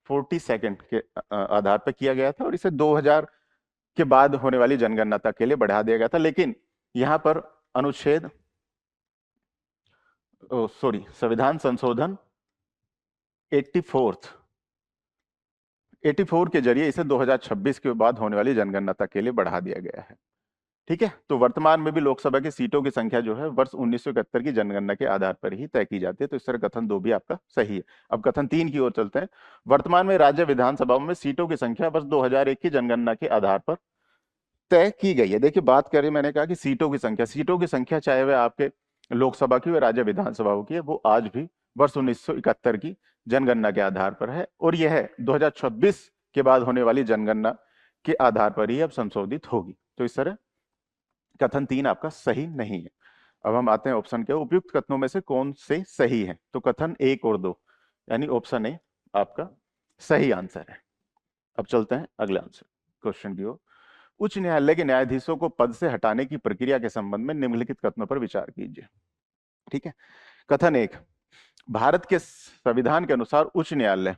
42 के आधार पर किया गया था और इसे 2000 के बाद होने वाली जनगणना तक के लिए बढ़ा दिया गया था। लेकिन यहां पर संविधान संशोधन 84 के जरिए इसे 2026 के बाद होने वाली जनगणना तक के लिए बढ़ा दिया गया है। ठीक है। तो वर्तमान में भी लोकसभा की सीटों की संख्या जो है वर्ष 1971 की जनगणना के आधार पर ही तय की जाती है। तो इस तरह कथन दो भी आपका सही है। अब कथन तीन की ओर चलते हैं। वर्तमान में राज्य विधानसभाओं में सीटों की संख्या वर्ष 2001 की जनगणना के आधार पर तय की गई है। देखिए, बात करें, मैंने कहा कि सीटों की संख्या चाहे वह आपके लोकसभा की व राज्य विधानसभाओं की है, वो आज भी वर्ष 1971 की जनगणना के आधार पर है और यह 2026 के बाद होने वाली जनगणना के आधार पर ही अब संशोधित होगी। तो इस तरह कथन तीन आपका सही नहीं है। अब हम आते हैं ऑप्शन के, उपयुक्त कथनों में से कौन से सही है? तो कथन एक और दो यानी ऑप्शन ए आपका सही आंसर है। अब चलते हैं अगले आंसर क्वेश्चन की ओर। उच्च न्यायालय के न्यायाधीशों को पद से हटाने की प्रक्रिया के संबंध में निम्नलिखित कथनों पर विचार कीजिए। ठीक है। कथन एक, भारत के संविधान के अनुसार उच्च न्यायालय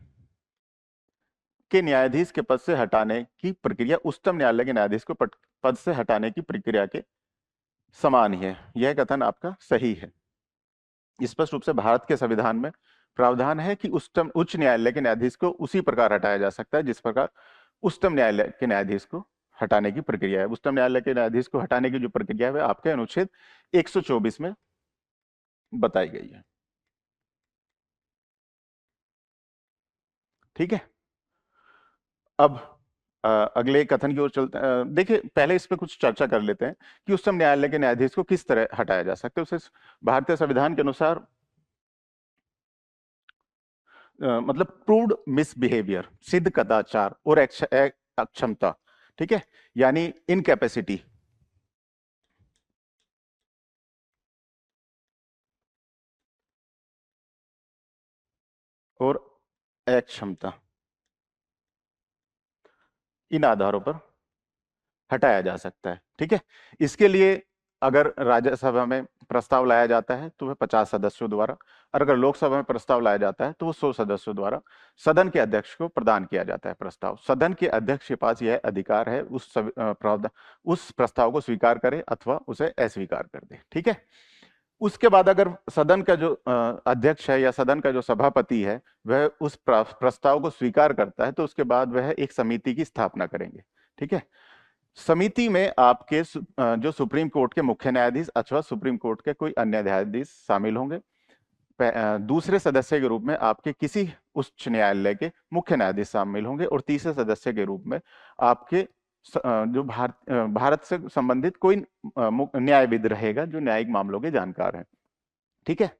के न्यायाधीश के पद से हटाने की प्रक्रिया उच्चतम न्यायालय के न्यायाधीश को पद से हटाने की प्रक्रिया के समान ही है, यह कथन आपका सही है। स्पष्ट रूप से भारत के संविधान में प्रावधान है कि उच्चतम उच्च न्यायालय के न्यायाधीश को उसी प्रकार हटाया जा सकता है जिस प्रकार उच्चतम न्यायालय के न्यायाधीश को हटाने की प्रक्रिया है। उच्चतम न्यायालय के न्यायाधीश को हटाने की जो प्रक्रिया है वह आपके अनुच्छेद 124 में बताई गई है। ठीक है, अब अगले कथन की ओर चलते हैं। देखिए पहले इस पे कुछ चर्चा कर लेते हैं कि उच्चतम न्यायालय के न्यायाधीश को किस तरह हटाया जा सकता है। उसे भारतीय संविधान के अनुसार मतलब प्रूव्ड मिसबिहेवियर, सिद्ध कदाचार और अक्षमता, ठीक है, यानी इनकैपेसिटी और अक्षमता, इन आधारों पर हटाया जा सकता है। ठीक है, इसके लिए अगर राज्यसभा में प्रस्ताव लाया जाता है तो वह 50 सदस्यों द्वारा, और अगर लोकसभा में प्रस्ताव लाया जाता है तो वो 100 सदस्यों द्वारा सदन के अध्यक्ष को प्रदान किया जाता है प्रस्ताव। सदन के अध्यक्ष के पास यह अधिकार है उस प्रस्ताव को स्वीकार करे अथवा उसे अस्वीकार कर दे। ठीक है, उसके बाद अगर सदन का जो अध्यक्ष है या सदन का जो सभापति है वह उस प्रस्ताव को स्वीकार करता है तो उसके बाद वह एक समिति की स्थापना करेंगे। ठीक है, समिति में आपके जो सुप्रीम कोर्ट के मुख्य न्यायाधीश अथवा सुप्रीम कोर्ट के कोई अन्य न्यायाधीश शामिल होंगे। दूसरे सदस्य के रूप में आपके किसी उच्च न्यायालय के मुख्य न्यायाधीश शामिल होंगे और तीसरे सदस्य के रूप में आपके जो भारत से संबंधित कोई न्यायविद रहेगा जो न्यायिक मामलों के जानकार हैं। ठीक है,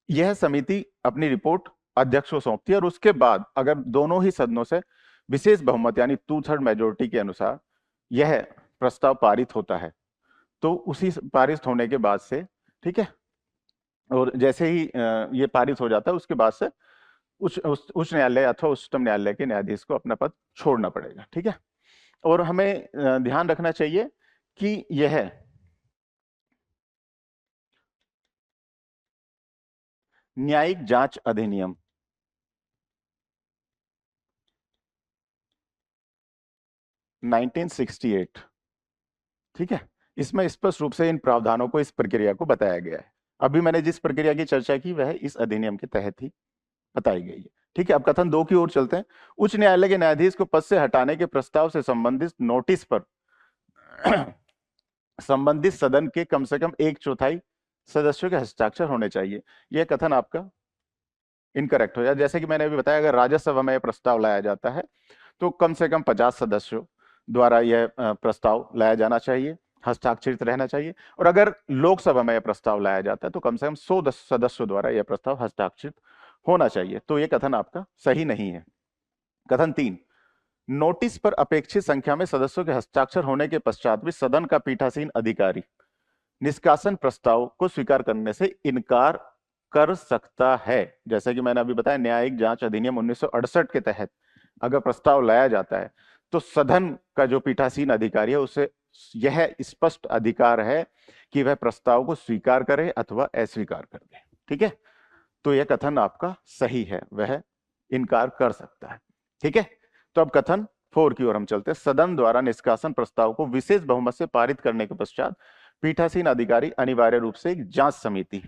यह समिति अपनी रिपोर्ट अध्यक्ष को सौंपती है और उसके बाद अगर दोनों ही सदनों से विशेष बहुमत यानी 2/3 मेजोरिटी के अनुसार यह प्रस्ताव पारित होता है तो उसी पारित होने के बाद से, ठीक है, और जैसे ही ये पारित हो जाता है उसके बाद से उच्च न्यायालय अथवा उच्चतम न्यायालय के न्यायाधीश को अपना पद छोड़ना पड़ेगा। ठीक है, और हमें ध्यान रखना चाहिए कि यह न्यायिक जांच अधिनियम 1968, ठीक है, इसमें स्पष्ट रूप से इन प्रावधानों को, इस प्रक्रिया को बताया गया है। अभी मैंने जिस प्रक्रिया की चर्चा की वह इस अधिनियम के तहत ही बताई गई है। ठीक है, अब कथन 2 की ओर चलते हैं। उच्च न्यायालय के न्यायाधीश को पद से हटाने के प्रस्ताव से संबंधित नोटिस पर संबंधित सदन के कम से कम 1/4 सदस्यों के हस्ताक्षर होने चाहिए। यह कथन आपका इनकरेक्ट हो जाए। जैसे कि मैंने अभी बताया अगर राज्यसभा में यह प्रस्ताव लाया जाता है तो कम से कम 50 सदस्यों द्वारा यह प्रस्ताव लाया जाना चाहिए, हस्ताक्षरित रहना चाहिए, और अगर लोकसभा में यह प्रस्ताव लाया जाता है तो कम से कम 100 सदस्यों द्वारा यह प्रस्ताव हस्ताक्षरित होना चाहिए। तो यह कथन आपका सही नहीं है। कथन 3, नोटिस पर अपेक्षित संख्या में सदस्यों के हस्ताक्षर होने के पश्चात भी सदन का पीठासीन अधिकारी निष्कासन प्रस्ताव को स्वीकार करने से इनकार कर सकता है। जैसे कि मैंने अभी बताया न्यायिक जांच अधिनियम 1968 के तहत अगर प्रस्ताव लाया जाता है तो सदन का जो पीठासीन अधिकारी है उसे यह स्पष्ट अधिकार है कि वह प्रस्ताव को स्वीकार करे अथवा अस्वीकार कर दे। ठीक है, तो यह कथन आपका सही है, वह इनकार कर सकता है। ठीक है, तो अब कथन 4 की ओर हम चलते हैं। सदन द्वारा निष्कासन प्रस्ताव को विशेष बहुमत से पारित करने के पश्चात पीठासीन अधिकारी अनिवार्य रूप से एक जांच समिति,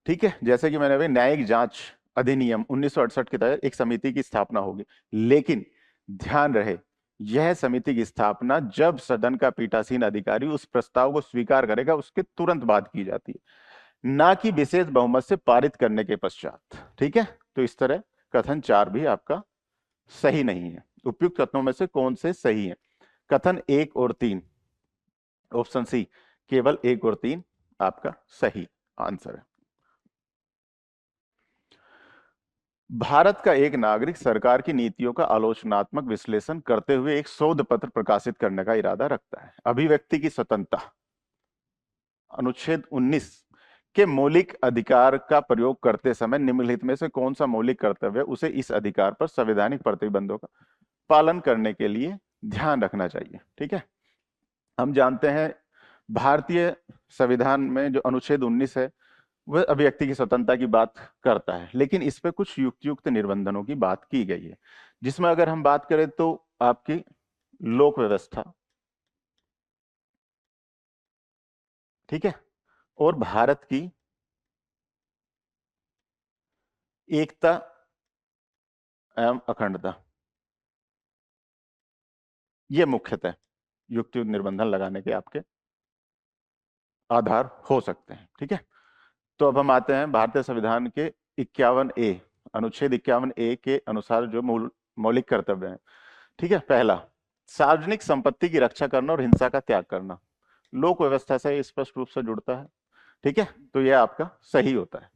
ठीक है, जैसे कि मैंने अभी न्यायिक जांच अधिनियम 1968 के तहत एक समिति की स्थापना होगी, लेकिन ध्यान रहे यह समिति की स्थापना जब सदन का पीठासीन अधिकारी उस प्रस्ताव को स्वीकार करेगा उसके तुरंत बाद की जाती है, ना कि विशेष बहुमत से पारित करने के पश्चात। ठीक है, तो इस तरह कथन 4 भी आपका सही नहीं है। उपयुक्त कथनों में से कौन से सही है? कथन 1 और 3, ऑप्शन सी, केवल 1 और 3 आपका सही आंसर है। भारत का एक नागरिक सरकार की नीतियों का आलोचनात्मक विश्लेषण करते हुए एक शोध पत्र प्रकाशित करने का इरादा रखता है। अभिव्यक्ति की स्वतंत्रता अनुच्छेद 19 के मौलिक अधिकार का प्रयोग करते समय निम्नलिखित में से कौन सा मौलिक कर्तव्य उसे इस अधिकार पर संवैधानिक प्रतिबंधों का पालन करने के लिए ध्यान रखना चाहिए। ठीक है, हम जानते हैं भारतीय संविधान में जो अनुच्छेद 19 है वह अभिव्यक्ति की स्वतंत्रता की बात करता है, लेकिन इस पे कुछ युक्त निबंधनों की बात की गई है, जिसमें अगर हम बात करें तो आपकी लोक व्यवस्था, ठीक है, और भारत की एकता एवं अखंडता, ये मुख्यतः युक्ति निबंधन लगाने के आपके आधार हो सकते हैं। ठीक है, तो अब हम आते हैं भारतीय संविधान के 51A, अनुच्छेद 51A के अनुसार जो मौलिक कर्तव्य हैं। ठीक है, पहला, सार्वजनिक संपत्ति की रक्षा करना और हिंसा का त्याग करना, लोक व्यवस्था से स्पष्ट रूप से जुड़ता है। ठीक है, तो यह आपका सही होता है।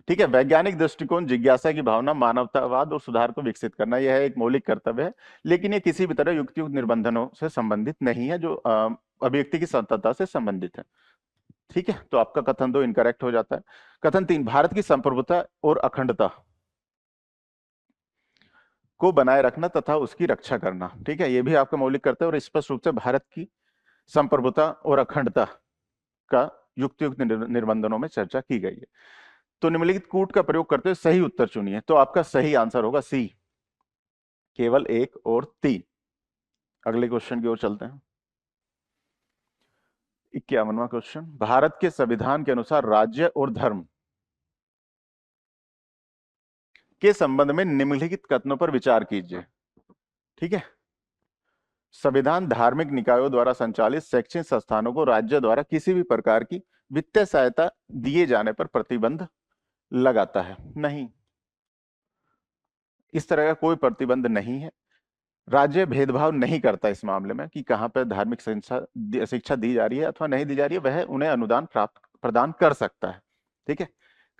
ठीक है, वैज्ञानिक दृष्टिकोण, जिज्ञासा की भावना, मानवतावाद और सुधार को विकसित करना, यह एक मौलिक कर्तव्य है, लेकिन ये किसी भी तरह युक्तियुक्त निबंधनों से संबंधित नहीं है, जो अभिव्यक्ति की स्वतंत्रता से संबंधित है। ठीक है, तो आपका कथन 2 इनकरेक्ट हो जाता है। कथन 3, भारत की संप्रभुता और अखंडता को बनाए रखना तथा उसकी रक्षा करना। ठीक है, ये भी आपका मौलिक कर्तव्य और स्पष्ट रूप से भारत की संप्रभुता और अखंडता का युक्तियुक्त निबंधनों में चर्चा की गई है। तो निम्नलिखित कूट का प्रयोग करते हुए सही उत्तर चुनिए। तो आपका सही आंसर होगा सी, केवल 1 और 3। अगले क्वेश्चन की ओर चलते हैं। 51वां क्वेश्चन, भारत के संविधान के अनुसार राज्य और धर्म के संबंध में निम्नलिखित कथनों पर विचार कीजिए। ठीक है, संविधान धार्मिक निकायों द्वारा संचालित शैक्षणिक संस्थानों को राज्य द्वारा किसी भी प्रकार की वित्तीय सहायता दिए जाने पर प्रतिबंध लगाता है? नहीं, इस तरह का कोई प्रतिबंध नहीं है। राज्य भेदभाव नहीं करता इस मामले में कि कहां पर धार्मिक शिक्षा दी जा रही है अथवा नहीं दी जा रही है, वह उन्हें अनुदान प्राप्त प्रदान कर सकता है। ठीक है,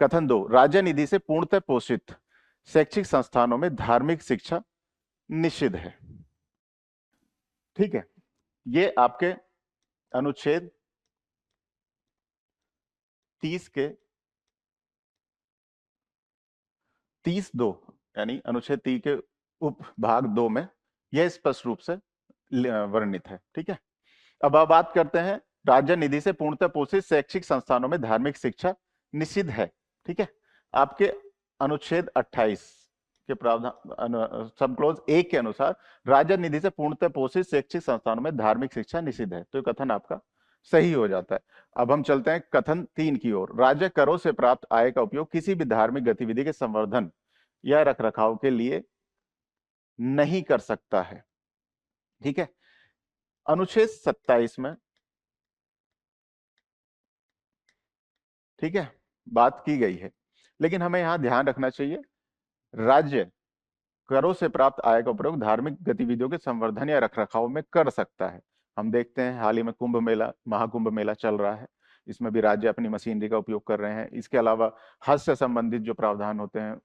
कथन 2, राज्य निधि से पूर्णतः पोषित शैक्षिक संस्थानों में धार्मिक शिक्षा निषिद्ध है। ठीक है, ये आपके अनुच्छेद 30 के 30(2) यानी अनुच्छेद 30 के उप भाग 2 में यह स्पष्ट रूप से वर्णित है। ठीक है, अब आप बात करते हैं राज्य निधि से पूर्णतः पोषित शैक्षिक संस्थानों में धार्मिक शिक्षा निषिद्ध है। ठीक है, आपके अनुच्छेद 28 के प्रावधान सब क्लोज 1 के अनुसार राज्य निधि से पूर्णतः पोषित शैक्षिक संस्थानों में धार्मिक शिक्षा निषिद्ध है, तो कथन आपका सही हो जाता है। अब हम चलते हैं कथन 3 की ओर, राज्य करों से प्राप्त आय का उपयोग किसी भी धार्मिक गतिविधि के संवर्धन या रखरखाव के लिए नहीं कर सकता है। ठीक है, अनुच्छेद 27 में, ठीक है, बात की गई है, लेकिन हमें यहां ध्यान रखना चाहिए राज्य करों से प्राप्त आय का प्रयोग धार्मिक गतिविधियों के संवर्धन या रखरखाव में कर सकता है। हम देखते हैं हाल ही में कुंभ मेला, महाकुंभ मेला चल रहा है, इसमें भी राज्य अपनी मशीनरी का उपयोग कर रहे हैं। इसके अलावा हज से संबंधित जो प्रावधान होते हैं,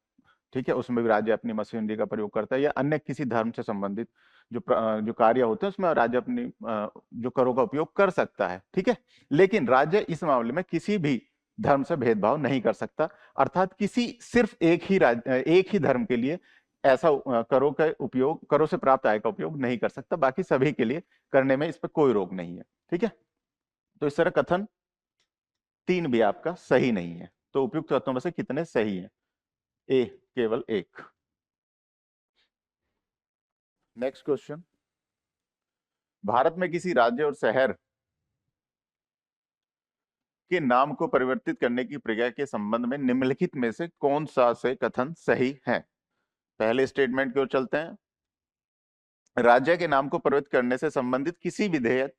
ठीक है, उसमें भी राज्य अपनी मशीनरी का प्रयोग करता है, या अन्य किसी धर्म से संबंधित जो कार्य होते हैं उसमें राज्य अपनी जो करों का उपयोग कर सकता है। ठीक है, लेकिन राज्य इस मामले में किसी भी धर्म से भेदभाव नहीं कर सकता, अर्थात किसी सिर्फ एक ही धर्म के लिए ऐसा करों का उपयोग, करों से प्राप्त आय का उपयोग नहीं कर सकता, बाकी सभी के लिए करने में इस पर कोई रोक नहीं है। ठीक है, तो इस तरह कथन 3 भी आपका सही नहीं है। तो उपयुक्त तत्वों में से कितने सही हैं? ए, केवल 1। नेक्स्ट क्वेश्चन, भारत में किसी राज्य और शहर के नाम को परिवर्तित करने की प्रक्रिया के संबंध में निम्नलिखित में से कौन सा से कथन सही है? पहले स्टेटमेंट की ओर चलते हैं, राज्य के नाम को परिवर्तित करने से संबंधित किसी विधेयक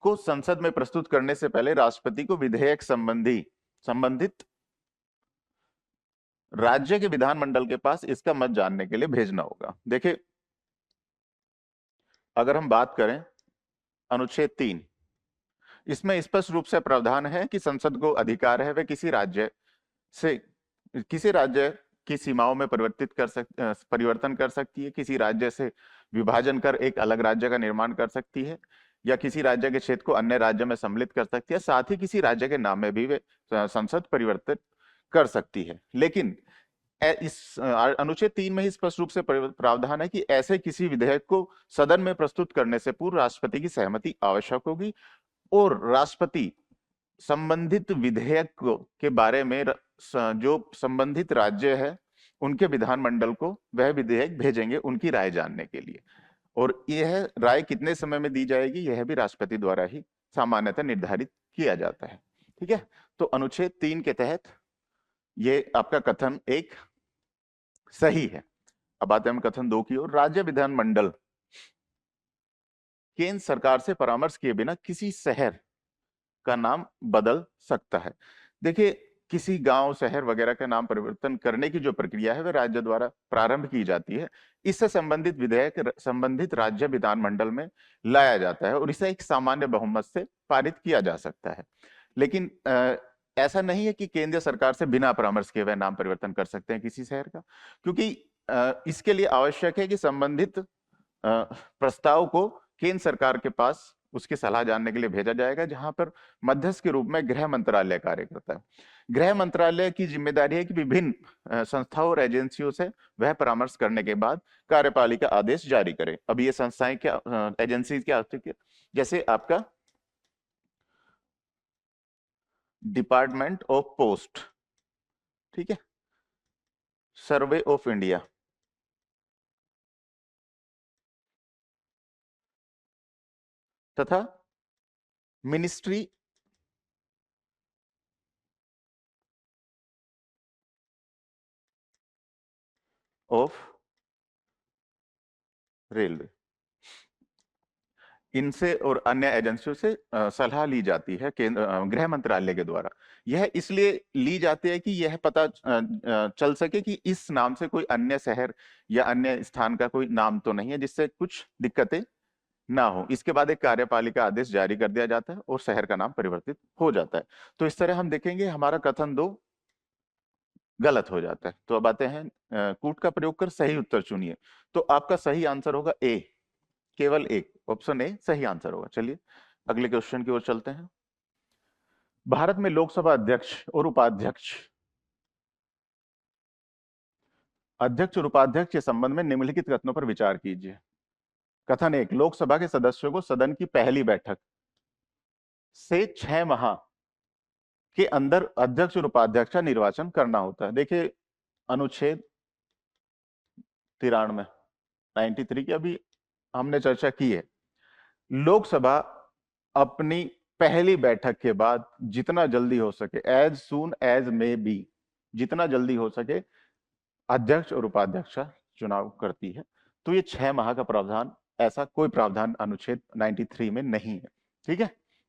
को संसद में प्रस्तुत करने से पहले राष्ट्रपति को विधेयक संबंधित राज्य के विधानमंडल के पास इसका मत जानने के लिए भेजना होगा। देखिए, अगर हम बात करें अनुच्छेद 3, इसमें स्पष्ट रूप से प्रावधान है कि संसद को अधिकार है वह किसी राज्य की सीमाओं में परिवर्तन कर सकती है, किसी राज्य से विभाजन कर एक अलग राज्य का निर्माण कर सकती है, या किसी राज्य के क्षेत्र को अन्य राज्य में सम्मिलित कर सकती है, साथ ही किसी राज्य के नाम में भी वे संसद परिवर्तित कर सकती है। लेकिन इस अनुच्छेद 3 में ही स्पष्ट रूप से प्रावधान है कि ऐसे किसी विधेयक को सदन में प्रस्तुत करने से पूर्व राष्ट्रपति की सहमति आवश्यक होगी, और राष्ट्रपति संबंधित विधेयक के बारे में जो संबंधित राज्य है उनके विधानमंडल को वह विधेयक भेजेंगे उनकी राय जानने के लिए, और यह राय कितने समय में दी जाएगी यह भी राष्ट्रपति द्वारा ही सामान्यतः निर्धारित किया जाता है। ठीक है, तो अनुच्छेद 3 के तहत ये आपका कथन 1 सही है। अब आते हैं हम कथन 2 की ओर। राज्य विधानमंडल केंद्र सरकार से परामर्श किए बिना किसी शहर का नाम बदल सकता है। देखिए, किसी गांव शहर वगैरह का नाम परिवर्तन करने की जो प्रक्रिया है वह राज्य द्वारा प्रारंभ की जाती है। इससे संबंधित विधेयक संबंधित राज्य विधानमंडल में लाया जाता है और इसे एक सामान्य बहुमत से पारित किया जा सकता है। लेकिन ऐसा नहीं है कि केंद्र सरकार से बिना परामर्श किए वह नाम परिवर्तन कर सकते हैं किसी शहर का, क्योंकि इसके लिए आवश्यक है कि संबंधित प्रस्ताव को केंद्र सरकार के पास उसकी सलाह जानने के लिए भेजा जाएगा, जहां पर मध्यस्थ के रूप में गृह मंत्रालय कार्य करता है। गृह मंत्रालय की जिम्मेदारी है कि विभिन्न संस्थाओं और एजेंसियों से वह परामर्श करने के बाद कार्यपालिका आदेश जारी करे। अब ये संस्थाएं क्या, एजेंसी क्या होती है? जैसे आपका डिपार्टमेंट ऑफ पोस्ट, ठीक है, सर्वे ऑफ इंडिया, तथा मिनिस्ट्री ऑफ रेलवे, इनसे और अन्य एजेंसियों से सलाह ली जाती है केंद्र गृह मंत्रालय के द्वारा। यह इसलिए ली जाती है कि यह पता चल सके कि इस नाम से कोई अन्य शहर या अन्य स्थान का कोई नाम तो नहीं है जिससे कुछ दिक्कतें ना हो। इसके बाद एक कार्यपालिका आदेश जारी कर दिया जाता है और शहर का नाम परिवर्तित हो जाता है। तो इस तरह हम देखेंगे हमारा कथन 2 गलत हो जाता है। तो अब आते हैं कूट का प्रयोग कर सही उत्तर चुनिए। तो आपका सही आंसर होगा ए, केवल एक, ऑप्शन ए सही आंसर होगा। चलिए अगले क्वेश्चन की ओर चलते हैं। भारत में लोकसभा अध्यक्ष और उपाध्यक्ष और उपाध्यक्ष के संबंध में निम्नलिखित कथनों पर विचार कीजिए। कथन 1, लोकसभा के सदस्यों को सदन की पहली बैठक से 6 माह के अंदर अध्यक्ष और उपाध्यक्ष का निर्वाचन करना होता है। देखिए अनुच्छेद 93 93 की अभी हमने चर्चा की है। लोकसभा अपनी पहली बैठक के बाद जितना जल्दी हो सके, as soon as may be, जितना जल्दी हो सके अध्यक्ष और उपाध्यक्ष का चुनाव करती है। तो ये 6 माह का प्रावधान, ऐसा कोई प्रावधान अनुच्छेद 93 में नहीं है। ठीक है,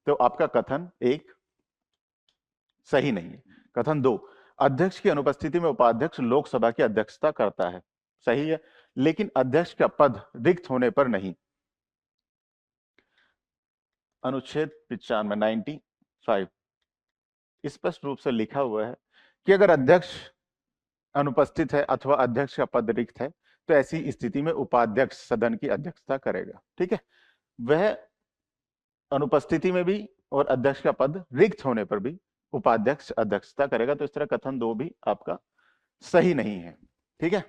तो आपका कथन 1 सही नहीं है। कथन 2, अध्यक्ष की अनुपस्थिति में उपाध्यक्ष लोकसभा की अध्यक्षता करता है, सही है, लेकिन अध्यक्ष का पद रिक्त होने पर नहीं। अनुच्छेद 95 95 स्पष्ट रूप से लिखा हुआ है कि अगर अध्यक्ष अनुपस्थित है अथवा अध्यक्ष का पद रिक्त है तो ऐसी स्थिति में उपाध्यक्ष सदन की अध्यक्षता करेगा। ठीक है, वह अनुपस्थिति में भी और अध्यक्ष का पद रिक्त होने पर भी उपाध्यक्ष अध्यक्षता करेगा। तो इस तरह कथन 2 भी आपका सही नहीं है। ठीक है,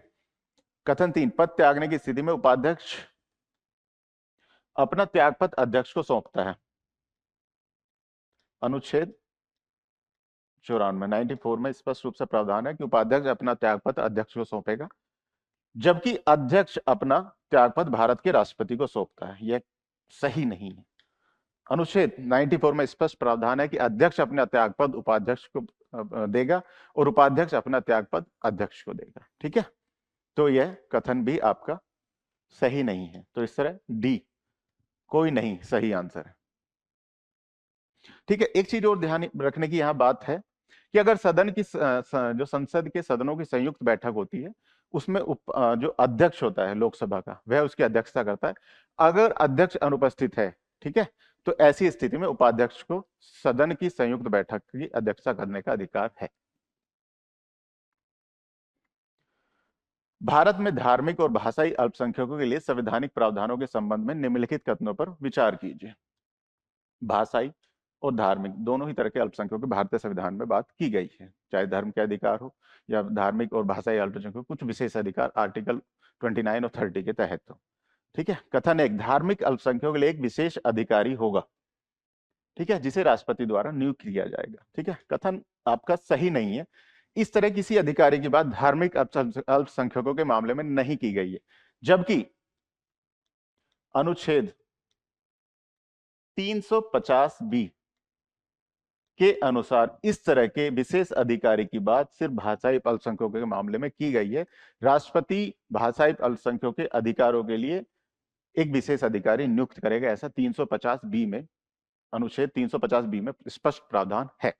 कथन 3, पद त्यागने की स्थिति में उपाध्यक्ष अपना त्यागपत्र अध्यक्ष को सौंपता है। अनुच्छेद 94 में स्पष्ट रूप से प्रावधान है कि उपाध्यक्ष अपना त्यागपत्र अध्यक्ष को सौंपेगा, जबकि अध्यक्ष अपना त्यागपत्र भारत के राष्ट्रपति को सौंपता है। यह सही नहीं है। अनुच्छेद 94 में स्पष्ट प्रावधान है कि अध्यक्ष अपना त्यागपत्र उपाध्यक्ष को देगा और उपाध्यक्ष अपना त्यागपत्र अध्यक्ष को देगा। ठीक है, तो यह कथन भी आपका सही नहीं है। तो इस तरह डी कोई नहीं सही आंसर है। ठीक है, एक चीज और ध्यान रखने की यहां बात है कि अगर सदन की जो संसद के सदनों की संयुक्त बैठक होती है उसमें जो अध्यक्ष होता है लोकसभा का वह उसकी अध्यक्षता करता है। अगर अध्यक्ष अनुपस्थित है, ठीक है, तो ऐसी स्थिति में उपाध्यक्ष को सदन की संयुक्त बैठक की अध्यक्षता करने का अधिकार है। भारत में धार्मिक और भाषाई अल्पसंख्यकों के लिए संवैधानिक प्रावधानों के संबंध में निम्नलिखित कथनों पर विचार कीजिए। भाषाई और धार्मिक दोनों ही तरह के अल्पसंख्यकों के भारतीय संविधान में बात की गई है, चाहे धर्म के अधिकार हो या धार्मिक और भाषाई अल्पसंख्यकों कुछ विशेष अधिकार आर्टिकल 29 और 30 के तहत हो। ठीक है, कथन 1, धार्मिक अल्पसंख्यकों के लिए एक विशेष अधिकारी होगा, ठीक है, जिसे राष्ट्रपति द्वारा नियुक्त किया जाएगा। ठीक है, कथन आपका सही नहीं है। इस तरह किसी अधिकारी की बात धार्मिक अल्पसंख्यकों के मामले में नहीं की गई है, जबकि अनुच्छेद 350 बी के अनुसार इस तरह के विशेष अधिकारी की बात सिर्फ भाषाई अल्पसंख्यकों के मामले में की गई है। राष्ट्रपति भाषाई अल्पसंख्यकों के अधिकारों के लिए एक विशेष अधिकारी नियुक्त करेगा, ऐसा 350 बी में, अनुच्छेद 350 बी में स्पष्ट प्रावधान है।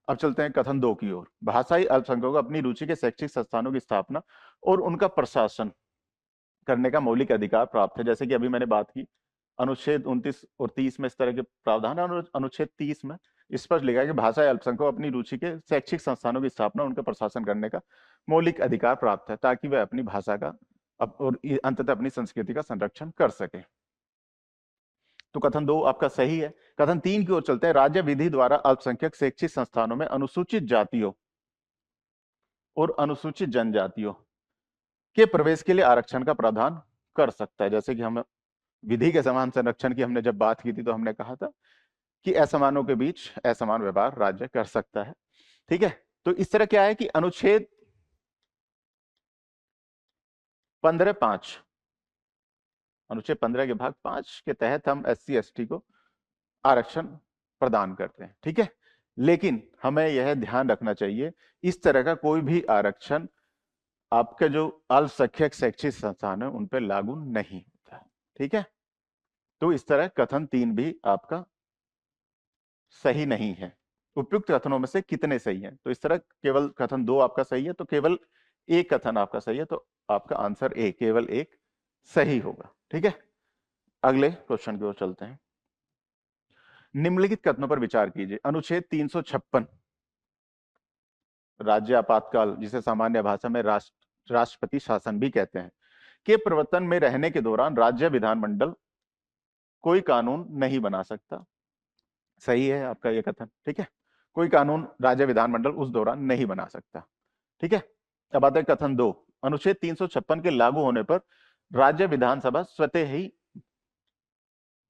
अब चलते हैं कथन 2 की ओर। भाषाई अल्पसंख्यकों को अपनी रुचि के शैक्षिक संस्थानों की स्थापना और उनका प्रशासन करने का मौलिक अधिकार प्राप्त है। जैसे कि अभी मैंने बात की, अनुच्छेद 29 और 30 में इस तरह के प्रावधान है। अनुच्छेद 30 में स्पष्ट लिखा है कि भाषाई अल्पसंख्यकों को अपनी रुचि के शैक्षिक संस्थानों की स्थापना, उनका प्रशासन करने का मौलिक अधिकार प्राप्त है, ताकि वह अपनी भाषा का और अंततः अपनी संस्कृति का संरक्षण कर सके। तो कथन 2 आपका सही है। कथन 3 की ओर चलते हैं। राज्य विधि द्वारा अल्पसंख्यक शैक्षिक संस्थानों में अनुसूचित जातियों और अनुसूचित जनजातियों के प्रवेश के लिए आरक्षण का प्रावधान कर सकता है। जैसे कि हम विधि के समान संरक्षण की हमने जब बात की थी, तो हमने कहा था कि असमानों के बीच असमान व्यवहार राज्य कर सकता है। ठीक है, तो इस तरह क्या है कि अनुच्छेद 15(5), अनुच्छेद 15 के भाग 5 के तहत हम SC ST को आरक्षण प्रदान करते हैं। ठीक है, लेकिन हमें यह ध्यान रखना चाहिए, इस तरह का कोई भी आरक्षण आपके जो अल्पसंख्यक शैक्षिक संस्थान है उन पर लागू नहीं होता है। ठीक है, तो इस तरह कथन 3 भी आपका सही नहीं है। उपयुक्त कथनों में से कितने सही हैं? तो इस तरह केवल कथन 2 आपका सही है, तो केवल एक कथन आपका सही है, तो आपका आंसर ए, केवल एक सही होगा। ठीक है, अगले क्वेश्चन की ओर चलते हैं। निम्नलिखित कथनों पर विचार कीजिए। अनुच्छेद 356 राज्य आपातकाल, जिसे सामान्य भाषा में राष्ट्रपति शासन भी कहते हैं, के प्रवर्तन में रहने के दौरान राज्य विधानमंडल कोई कानून नहीं बना सकता। सही है आपका यह कथन। ठीक है, कोई कानून राज्य विधानमंडल उस दौरान नहीं बना सकता। ठीक है, अब आता है कथन 2। अनुच्छेद 356 के लागू होने पर राज्य विधानसभा स्वतः ही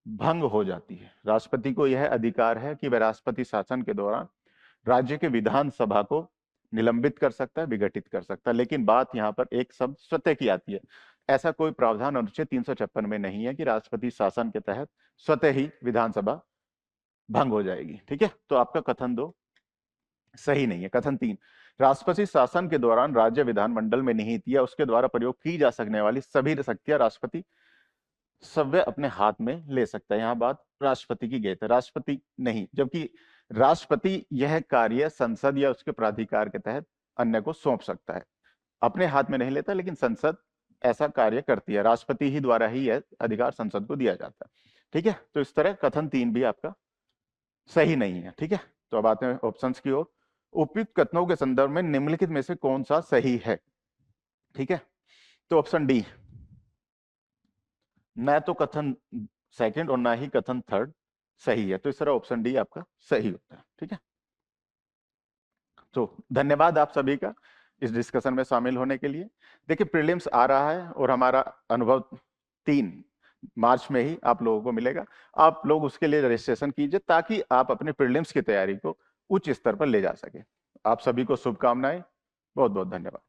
भंग हो जाती है। राष्ट्रपति को यह अधिकार है कि वह राष्ट्रपति शासन के दौरान राज्य के विधानसभा को निलंबित कर सकता है, विघटित कर सकता है। लेकिन बात यहां पर एक शब्द स्वतः की आती है। ऐसा कोई प्रावधान अनुच्छेद 356 में नहीं है कि राष्ट्रपति शासन के तहत स्वतः ही विधानसभा भंग हो जाएगी। ठीक है, तो आपका कथन 2 सही नहीं है। कथन 3, राष्ट्रपति शासन के दौरान राज्य विधानमंडल में निहित या उसके द्वारा प्रयोग की जा सकने वाली सभी शक्तियां राष्ट्रपति सव्य अपने हाथ में ले सकता है। यहां बात राष्ट्रपति की गई है, राष्ट्रपति नहीं, जबकि राष्ट्रपति यह कार्य संसद या उसके प्राधिकार के तहत अन्य को सौंप सकता है। अपने हाथ में नहीं लेता, लेकिन संसद ऐसा कार्य करती है। राष्ट्रपति ही द्वारा ही यह अधिकार संसद को दिया जाता है। ठीक है, तो इस तरह कथन 3 भी आपका सही नहीं है। ठीक है, तो अब आते हैं ऑप्शंस की ओर। उपयुक्त कथनों के संदर्भ में निम्नलिखित में से कौन सा सही है? ठीक है, तो ऑप्शन डी, न तो कथन सेकंड और ना ही कथन थर्ड सही है। तो इस तरह ऑप्शन डी आपका सही होता है। ठीक है, तो धन्यवाद आप सभी का इस डिस्कशन में शामिल होने के लिए। देखिए, प्रीलिम्स आ रहा है और हमारा अनुभव 3 मार्च में ही आप लोगों को मिलेगा। आप लोग उसके लिए रजिस्ट्रेशन कीजिए, ताकि आप अपने प्रीलिम्स की तैयारी को उच्च स्तर पर ले जा सके। आप सभी को शुभकामनाएं। बहुत बहुत धन्यवाद।